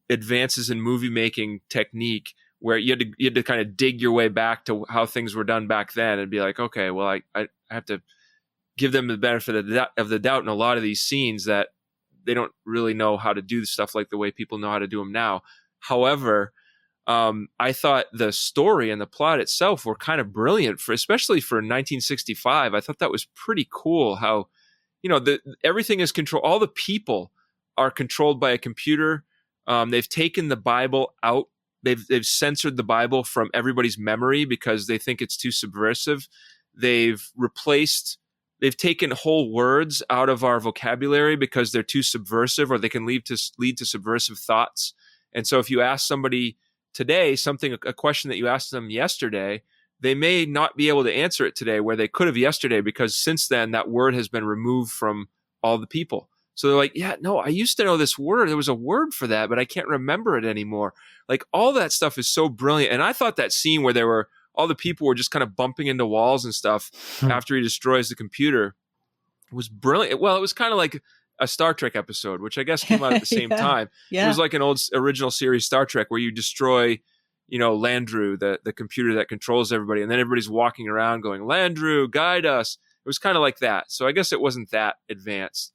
advances in movie making technique, where you had to kind of dig your way back to how things were done back then and be like, okay, well I have to give them the benefit of the doubt in a lot of these scenes that they don't really know how to do stuff like the way people know how to do them now. However, I thought the story and the plot itself were kind of brilliant, especially for 1965. I thought that was pretty cool how, everything is controlled. All the people are controlled by a computer. They've taken the Bible out. They've censored the Bible from everybody's memory because they think it's too subversive. They've taken whole words out of our vocabulary because they're too subversive, or they can lead to subversive thoughts. And so if you ask somebody today a question that you asked them yesterday, they may not be able to answer it today where they could have yesterday, because since then that word has been removed from all the people. So they're like, yeah, no, I used to know this word. There was a word for that, but I can't remember it anymore. Like all that stuff is so brilliant. And I thought that scene where all the people were just kind of bumping into walls and stuff after he destroys the computer was brilliant. Well, it was kind of like a Star Trek episode, which I guess came out at the same time. Yeah. It was like an old original series Star Trek where you destroy, Landru, the computer that controls everybody. And then everybody's walking around going, Landru, guide us. It was kind of like that. So I guess it wasn't that advanced.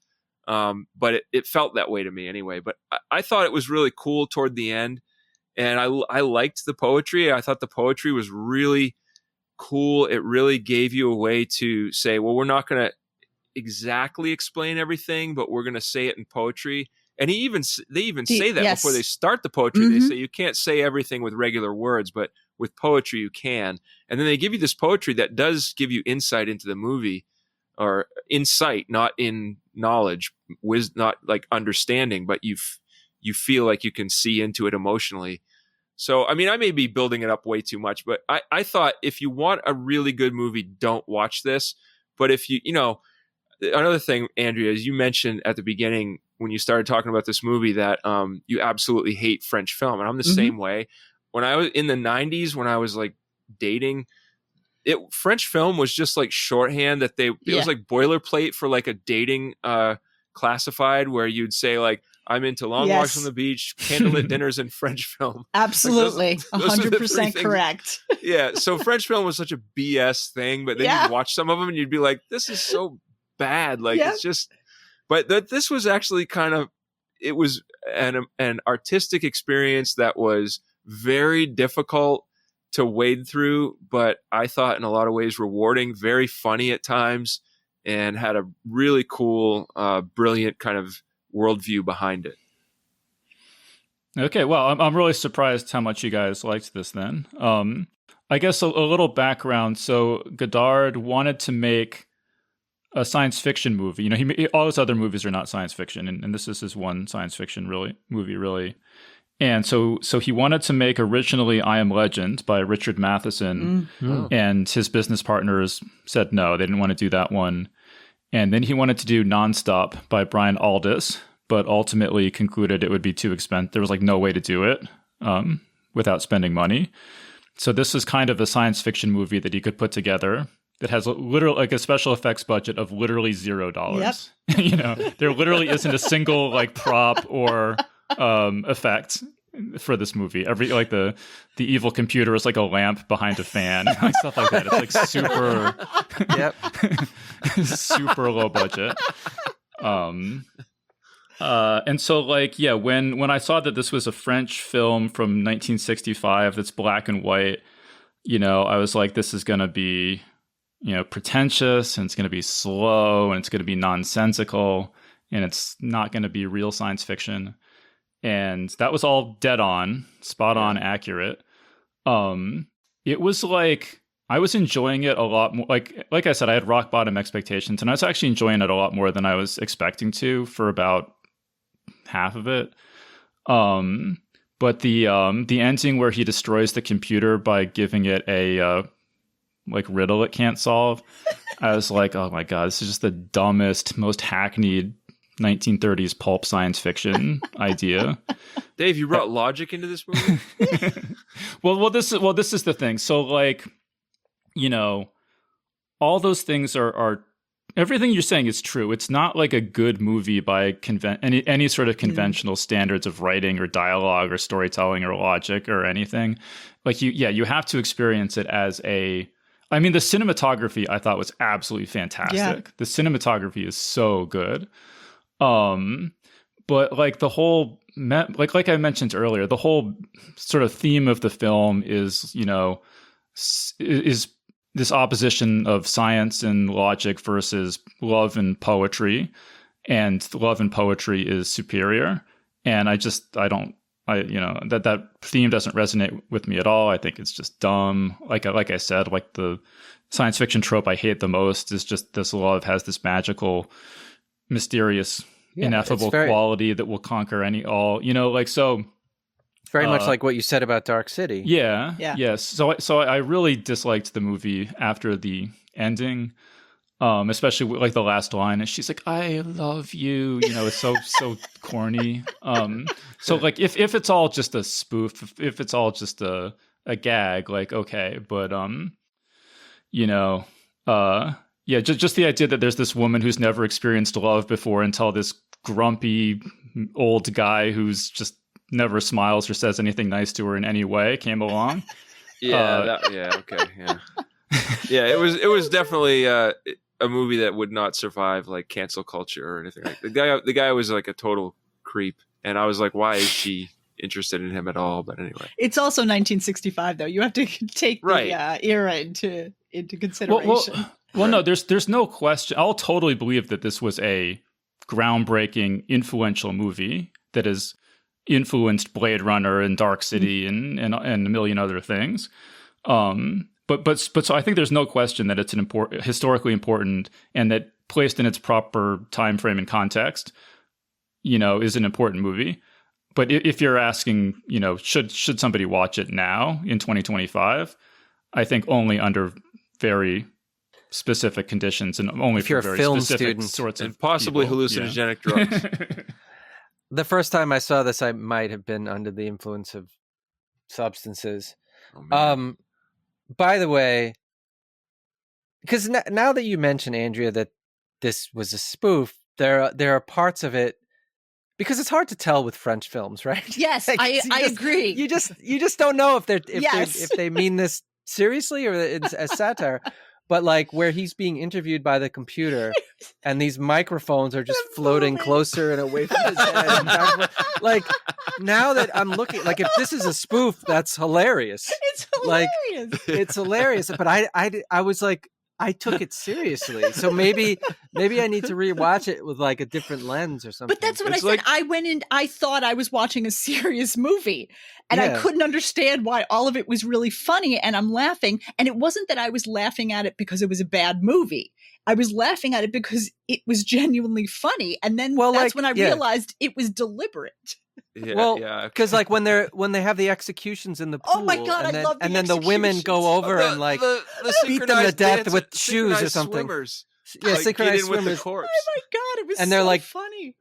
But it felt that way to me anyway. But I thought it was really cool toward the end. And I liked the poetry. I thought the poetry was really cool. It really gave you a way to say, well, we're not going to exactly explain everything, but we're going to say it in poetry. And they even say that before they start the poetry. Mm-hmm. They say you can't say everything with regular words, but with poetry you can. And then they give you this poetry that does give you insight into the movie, or insight, not in knowledge, not like understanding, but you feel like you can see into it emotionally. So, I mean, I may be building it up way too much, but I thought if you want a really good movie, don't watch this. But if another thing, Andrea, is you mentioned at the beginning when you started talking about this movie that you absolutely hate French film. And I'm the same way. When I was in the 90s, when I was like dating, French film was just like shorthand that it was like boilerplate for like a dating classified, where you'd say like, I'm into long walks on the beach, candlelit dinners, and French film. Absolutely. Like those 100% correct. Yeah. So French film was such a BS thing, but then you'd watch some of them and you'd be like, this is so bad. Like it's just, but this was actually it was an artistic experience that was very difficult to wade through, but I thought in a lot of ways rewarding, very funny at times, and had a really cool, brilliant kind of worldview behind it. Okay, well, I'm really surprised how much you guys liked this then. I guess a little background. So Godard wanted to make a science fiction movie. You know, all his other movies are not science fiction, and this is his one science fiction movie. And so he wanted to make originally I Am Legend by Richard Matheson, and his business partners said no, they didn't want to do that one. And then he wanted to do Nonstop by Brian Aldiss, but ultimately concluded it would be too expensive. There was like no way to do it without spending money. So this is kind of a science fiction movie that he could put together that has literally like a special effects budget of literally $0. Yep. You know, there literally isn't a single like prop or effect for this movie. Every like the evil computer is like a lamp behind a fan, like stuff like that. It's like super, super low budget. And so like, yeah, when I saw that this was a French film from 1965 that's black and white, you know, I was like, this is going to be, you know, pretentious, and it's going to be slow, and it's going to be nonsensical, and it's not going to be real science fiction. And that was all dead on, spot on, accurate. It was like, I was enjoying it a lot more. Like I said, I had rock bottom expectations, and I was actually enjoying it a lot more than I was expecting to for about half of it. But the ending where he destroys the computer by giving it a like riddle it can't solve, I was like, oh my God, this is just the dumbest, most hackneyed 1930s pulp science fiction idea. Dave, you brought logic into this movie? Well, this is the thing. So like, you know, all those things are everything you're saying is true. It's not like a good movie by any sort of conventional standards of writing or dialogue or storytelling or logic or anything. Like you have to experience it as I mean, the cinematography I thought was absolutely fantastic. Yeah. The cinematography is so good. But like the whole, like I mentioned earlier, the whole sort of theme of the film is, you know, is this opposition of science and logic versus love and poetry, and love and poetry is superior. And you know, that theme doesn't resonate with me at all. I think it's just dumb. Like I said, like the science fiction trope I hate the most is just this love has this magical, mysterious, ineffable quality that will conquer all, you know, like, so very much like what you said about Dark City. Yeah. Yes. So I really disliked the movie after the ending, especially like the last line, and she's like, "I love you." You know, it's so corny. So like if it's all just a spoof, if it's all just a gag, like okay, but you know, yeah, just the idea that there's this woman who's never experienced love before until this grumpy old guy who's just never smiles or says anything nice to her in any way came along. Yeah, yeah. It was definitely a movie that would not survive like cancel culture or anything like that. The guy was like a total creep, and I was like, why is she interested in him at all? But anyway, it's also 1965 though. You have to take the era into consideration. Well, no, there's no question. I'll totally believe that this was a groundbreaking, influential movie that has influenced Blade Runner and Dark City and a million other things. But so I think there's no question that it's historically important, and that placed in its proper time frame and context, you know, is an important movie. But if you're asking, you know, should somebody watch it now in 2025? I think only under very specific conditions, and only if for you're very a film specific student sorts of and possibly people. hallucinogenic drugs. The first time I saw this, I might have been under the influence of substances. Oh, by the way, because now that you mention, Andrea, that this was a spoof, there are parts of it, because it's hard to tell with French films, right? Yes, Like, I agree. You just don't know if Yes. they mean this seriously or it's as satire. But like where he's being interviewed by the computer and these microphones are just floating closer and away from his head. Like now that I'm looking, like if this is a spoof, that's hilarious. It's hilarious. Like it's hilarious. But I was like, I took it seriously. So maybe I need to rewatch it with like a different lens or something. But that's what I said. I went in, I thought I was watching a serious movie and I couldn't understand why all of it was really funny and I'm laughing. And it wasn't that I was laughing at it because it was a bad movie. I was laughing at it because it was genuinely funny. And then that's when I realized it was deliberate. Yeah, because like when they have the executions in the pool, oh my God, and then, I love the and then the women go over and like beat them to death with shoes or something. Swimmers. Yeah, like, synchronized with the swimmers. corpse. Oh my God, it was and they're so like, funny.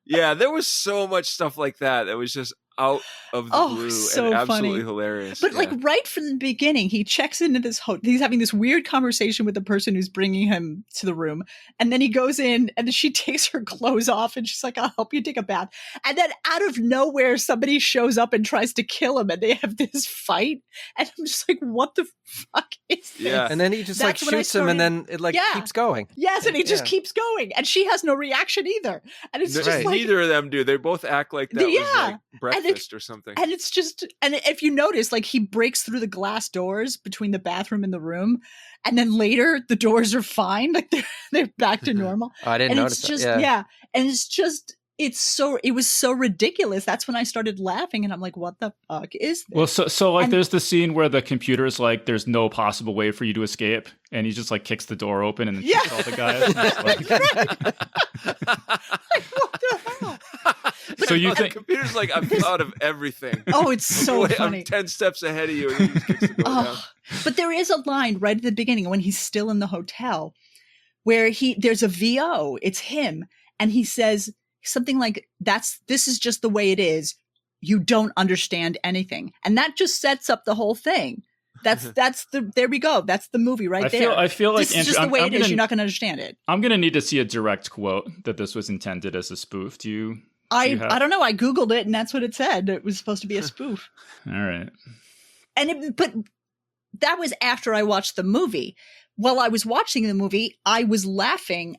Yeah, there was so much stuff like that was just out of the blue so and absolutely funny. hilarious. But like right from the beginning, he checks into this he's having this weird conversation with the person who's bringing him to the room. And then he goes in and she takes her clothes off and she's like, I'll help you take a bath. And then out of nowhere, somebody shows up and tries to kill him and they have this fight. And I'm just like, what the fuck is this? Yeah. And then he just like shoots him and then it like keeps going. Yes, and he just keeps going. And she has no reaction either. And it's just like, neither of them do. They both act like that was like breakfast or something. And it's just, and if you notice, like he breaks through the glass doors between the bathroom and the room, and then later the doors are fine, like they're back to normal. I didn't notice that. And it's just, it was so ridiculous. That's when I started laughing, and I'm like, what the fuck is this? Well, so like there's the scene where the computer's like, there's no possible way for you to escape, and he just like kicks the door open and then shoots all the guys. Like, what the hell? So you think the computer's like, I've thought of everything. Oh, it's so funny. I'm 10 steps ahead of you, and he just kicks the door down. But there is a line right at the beginning when he's still in the hotel where there's a VO. It's him, and he says something like, this is just the way it is. You don't understand anything. And that just sets up the whole thing. There we go. That's the movie there. I feel like this is just the way it is. You're not going to understand it. I'm going to need to see a direct quote that this was intended as a spoof. I don't know. I Googled it and that's what it said. It was supposed to be a spoof. All right. But that was after I watched the movie. While I was watching the movie, I was laughing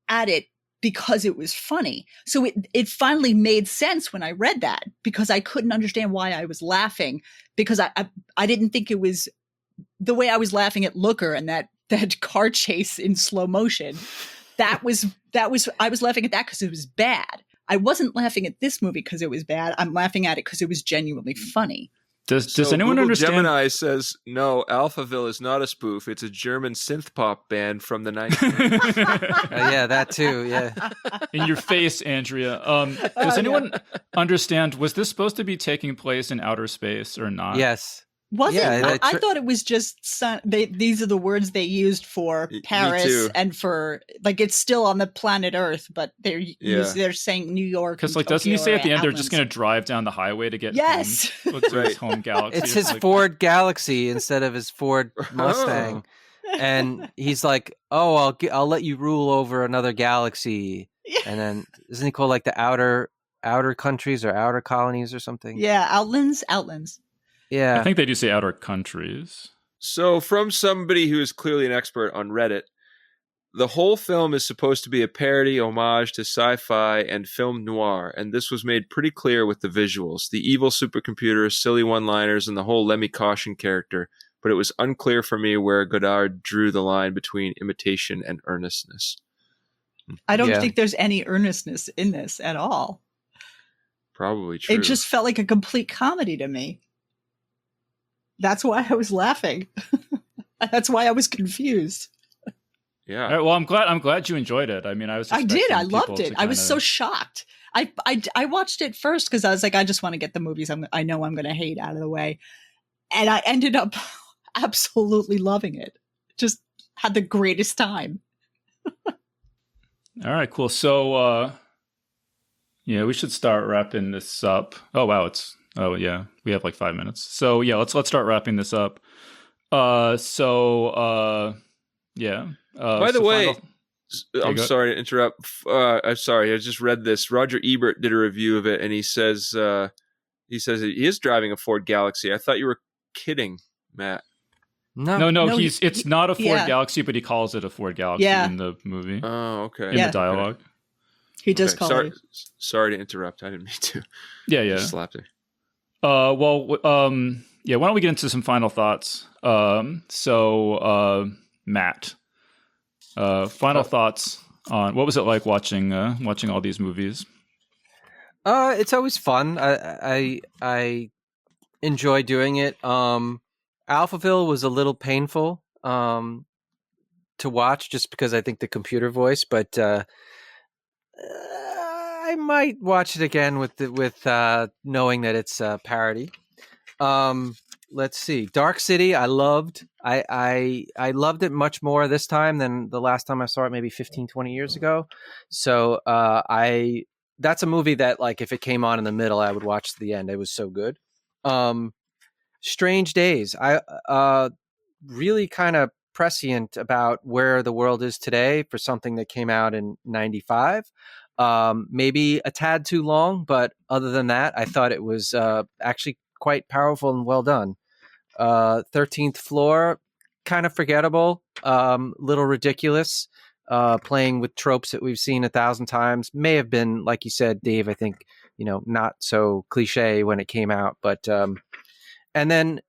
at it because it was funny. So it finally made sense when I read that, because I couldn't understand why I was laughing, because I didn't think it was the way I was laughing at Looker and that car chase in slow motion. I was laughing at that because it was bad. I wasn't laughing at this movie because it was bad. I'm laughing at it because it was genuinely funny. Does anyone Google understand? Gemini says, no, Alphaville is not a spoof. It's a German synth pop band from the 1980s. Yeah, that too. Yeah. In your face, Andrea. Does anyone understand, was this supposed to be taking place in outer space or not? Yes. Was it? I thought it was just these are the words they used for Paris and for, like, it's still on the planet Earth, but they're saying New York. Because like, doesn't he say at the end they're just going to drive down the highway to get home to his home galaxy? It's his Ford Galaxy instead of his Ford Mustang, and he's like, "Oh, I'll let you rule over another galaxy." And then isn't he called like the outer countries or outer colonies or something? Yeah, Outlands. Yeah. I think they do say outer countries. So from somebody who is clearly an expert on Reddit, the whole film is supposed to be a parody homage to sci-fi and film noir, and this was made pretty clear with the visuals, the evil supercomputer, silly one-liners, and the whole Lemmy Caution character, but it was unclear for me where Godard drew the line between imitation and earnestness. I don't think there's any earnestness in this at all. Probably true. It just felt like a complete comedy to me. That's why I was laughing. That's why I was confused. Yeah. All right, well, I'm glad you enjoyed it. I mean, I loved it. I was so shocked. I watched it first because I was like, I just want to get the movies I know I'm going to hate out of the way. And I ended up absolutely loving it. Just had the greatest time. All right, cool. So, we should start wrapping this up. Oh, wow. We have like 5 minutes. So yeah, let's start wrapping this up. By the way, I'm sorry to interrupt. I'm sorry. I just read this. Roger Ebert did a review of it, and he says he is driving a Ford Galaxy. I thought you were kidding, Matt. No, it's not a Ford Galaxy, but he calls it a Ford Galaxy in the movie. Oh, okay. In the dialogue. Okay. He does call it. Sorry to interrupt. I didn't mean to. Yeah. Just slapped it. Why don't we get into some final thoughts? Matt, final thoughts on what was it like watching all these movies? It's always fun. I enjoy doing it. Alphaville was a little painful to watch just because I think the computer voice, but I might watch it again with knowing that it's a parody. Let's see. Dark City, I loved. I loved it much more this time than the last time I saw it, maybe 15, 20 years ago. So that's a movie that, like, if it came on in the middle, I would watch to the end. It was so good. Strange Days. I really kind of prescient about where the world is today for something that came out in 95. Maybe a tad too long, but other than that, I thought it was actually quite powerful and well done. 13th Floor, kind of forgettable, little ridiculous, playing with tropes that we've seen 1,000 times. May have been, like you said, Dave, I think, not so cliche when it came out, but and then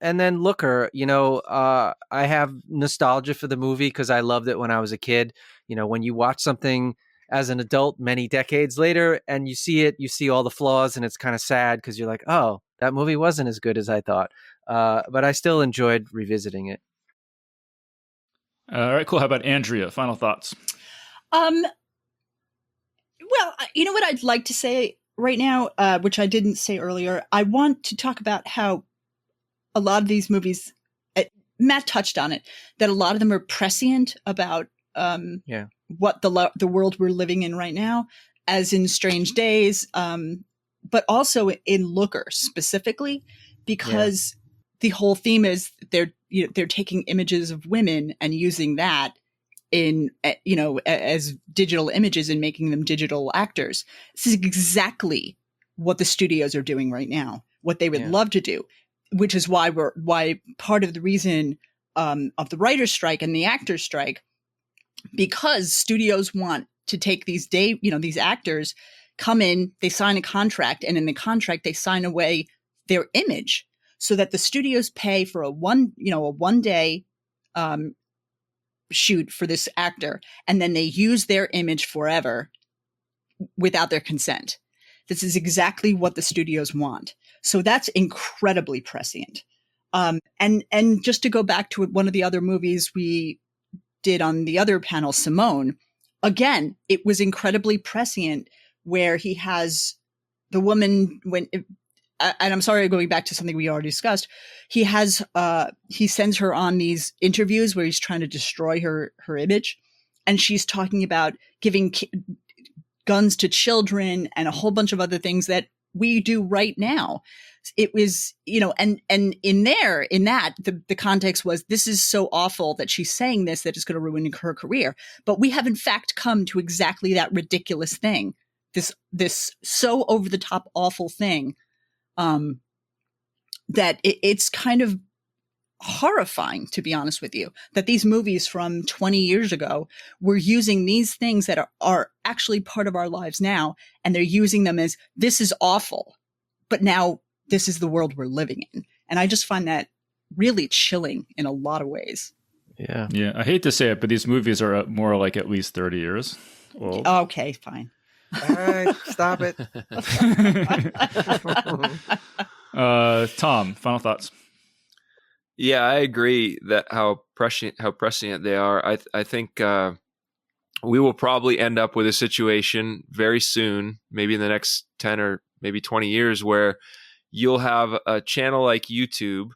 Looker, I have nostalgia for the movie because I loved it when I was a kid. When you watch something as an adult many decades later and you see all the flaws, and it's kind of sad because you're like, oh, that movie wasn't as good as I thought. But I still enjoyed revisiting it. All right, cool. How about Andrea? Final thoughts? Well, you know what I'd like to say right now, which I didn't say earlier. I want to talk about how a lot of these movies, Matt touched on it, that a lot of them are prescient about what the world we're living in right now, as in Strange Days, but also in Looker specifically, because the whole theme is they're taking images of women and using that in as digital images and making them digital actors. This is exactly what the studios are doing right now, what they would love to do, which is why part of the reason of the writer's strike and the actor's strike, because studios want to take these actors come in, they sign a contract, and in the contract they sign away their image so that the studios pay for a one day shoot for this actor, and then they use their image forever without their consent. This is exactly what the studios want. So that's incredibly prescient. And just to go back to one of the other movies we did on the other panel, Simone, again, it was incredibly prescient where he has the woman and I'm sorry, going back to something we already discussed, he sends her on these interviews where he's trying to destroy her image. And she's talking about giving guns to children and a whole bunch of other things that we do right now. It was, and in that, the context was, this is so awful that she's saying this, that it's going to ruin her career. But we have in fact come to exactly that ridiculous thing, this so over the top awful thing, that it's kind of horrifying, to be honest with you, that these movies from 20 years ago were using these things that are actually part of our lives now, and they're using them as, this is awful, but now this is the world we're living in. And I just find that really chilling in a lot of ways. Yeah. Yeah. I hate to say it, but these movies are more like at least 30 years old. Okay, fine. All right, stop it. Tom, final thoughts? Yeah, I agree that how prescient they are. I think we will probably end up with a situation very soon, maybe in the next 10 or maybe 20 years, where you'll have a channel like YouTube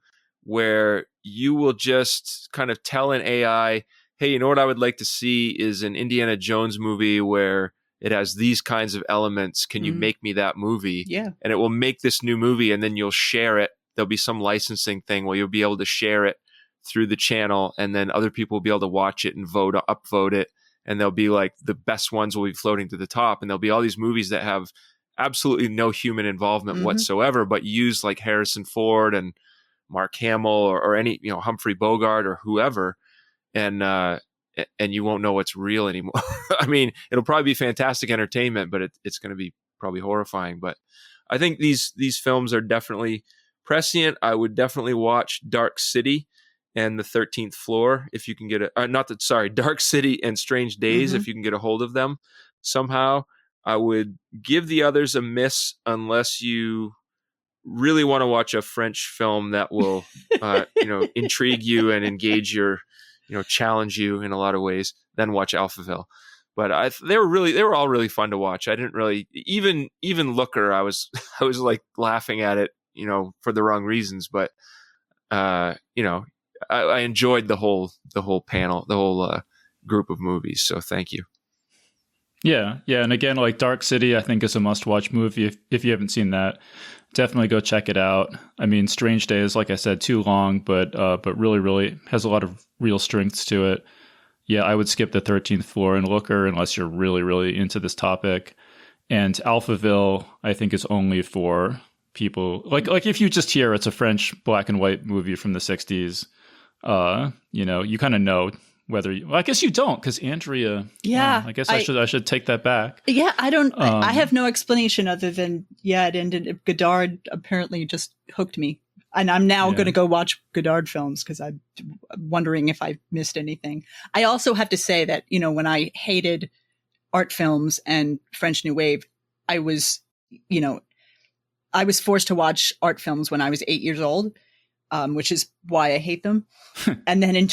where you will just kind of tell an AI, hey, you know what I would like to see is an Indiana Jones movie where it has these kinds of elements. Can you make me that movie? Yeah. And it will make this new movie, and then you'll share it. There'll be some licensing thing where you'll be able to share it through the channel, and then other people will be able to watch it and upvote it. and they'll be like the best ones will be floating to the top, and there'll be all these movies that have absolutely no human involvement whatsoever, but use like Harrison Ford and Mark Hamill or any, Humphrey Bogart or whoever, and you won't know what's real anymore. I mean, it'll probably be fantastic entertainment, but it's going to be probably horrifying. But I think these films are definitely prescient. I would definitely watch Dark City and the 13th Floor if you can get Dark City and Strange Days if you can get a hold of them somehow. I would give the others a miss unless you really want to watch a French film that will, intrigue you and engage your, challenge you in a lot of ways. Then watch Alphaville. But they were all really fun to watch. I didn't really even Looker. I was like laughing at it, for the wrong reasons. But I enjoyed the whole panel, the whole group of movies. So thank you. Yeah. And again, like Dark City, I think is a must-watch movie. If you haven't seen that, definitely go check it out. I mean, Strange Days, like I said, too long, but really, really has a lot of real strengths to it. Yeah, I would skip the 13th Floor and Looker unless you're really, really into this topic. And Alphaville, I think, is only for people like if you just hear it's a French black and white movie from the 60s, you kind of know. I guess you don't, because Andrea. Yeah, I guess I should take that back. Yeah, I don't. I have no explanation other than it ended. Godard apparently just hooked me, and I'm now going to go watch Godard films because I'm wondering if I missed anything. I also have to say that when I hated art films and French New Wave, I was forced to watch art films when I was 8 years old. Which is why I hate them. And then in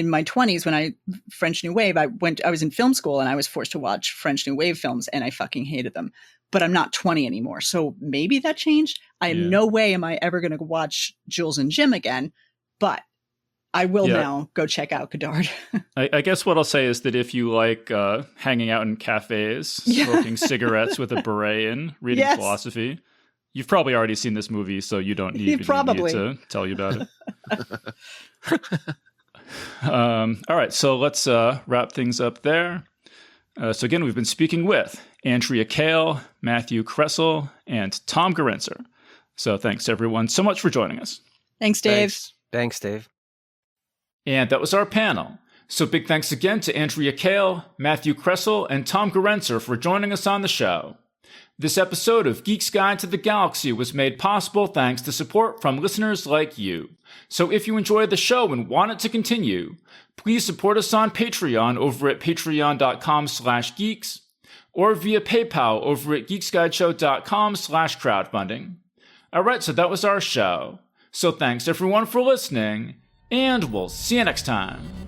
my 20s, when French New Wave, I was in film school and I was forced to watch French New Wave films and I fucking hated them. But I'm not 20 anymore. So maybe that changed. No way am I ever going to watch Jules and Jim again, but I will now go check out Godard. I guess what I'll say is that if you like hanging out in cafes, smoking cigarettes with a beret and reading philosophy, you've probably already seen this movie, so you don't need me to tell you about it. All right, so let's wrap things up there. So again, we've been speaking with Andrea Kail, Matthew Kressel, and Tom Gerencer. So thanks, everyone, so much for joining us. Thanks, Dave. Thanks, Dave. And that was our panel. So big thanks again to Andrea Kail, Matthew Kressel, and Tom Gerencer for joining us on the show. This episode of Geek's Guide to the Galaxy was made possible thanks to support from listeners like you. So if you enjoy the show and want it to continue, please support us on Patreon over at patreon.com/geeks or via PayPal over at geeksguideshow.com/crowdfunding. All right, so that was our show. So thanks everyone for listening, and we'll see you next time.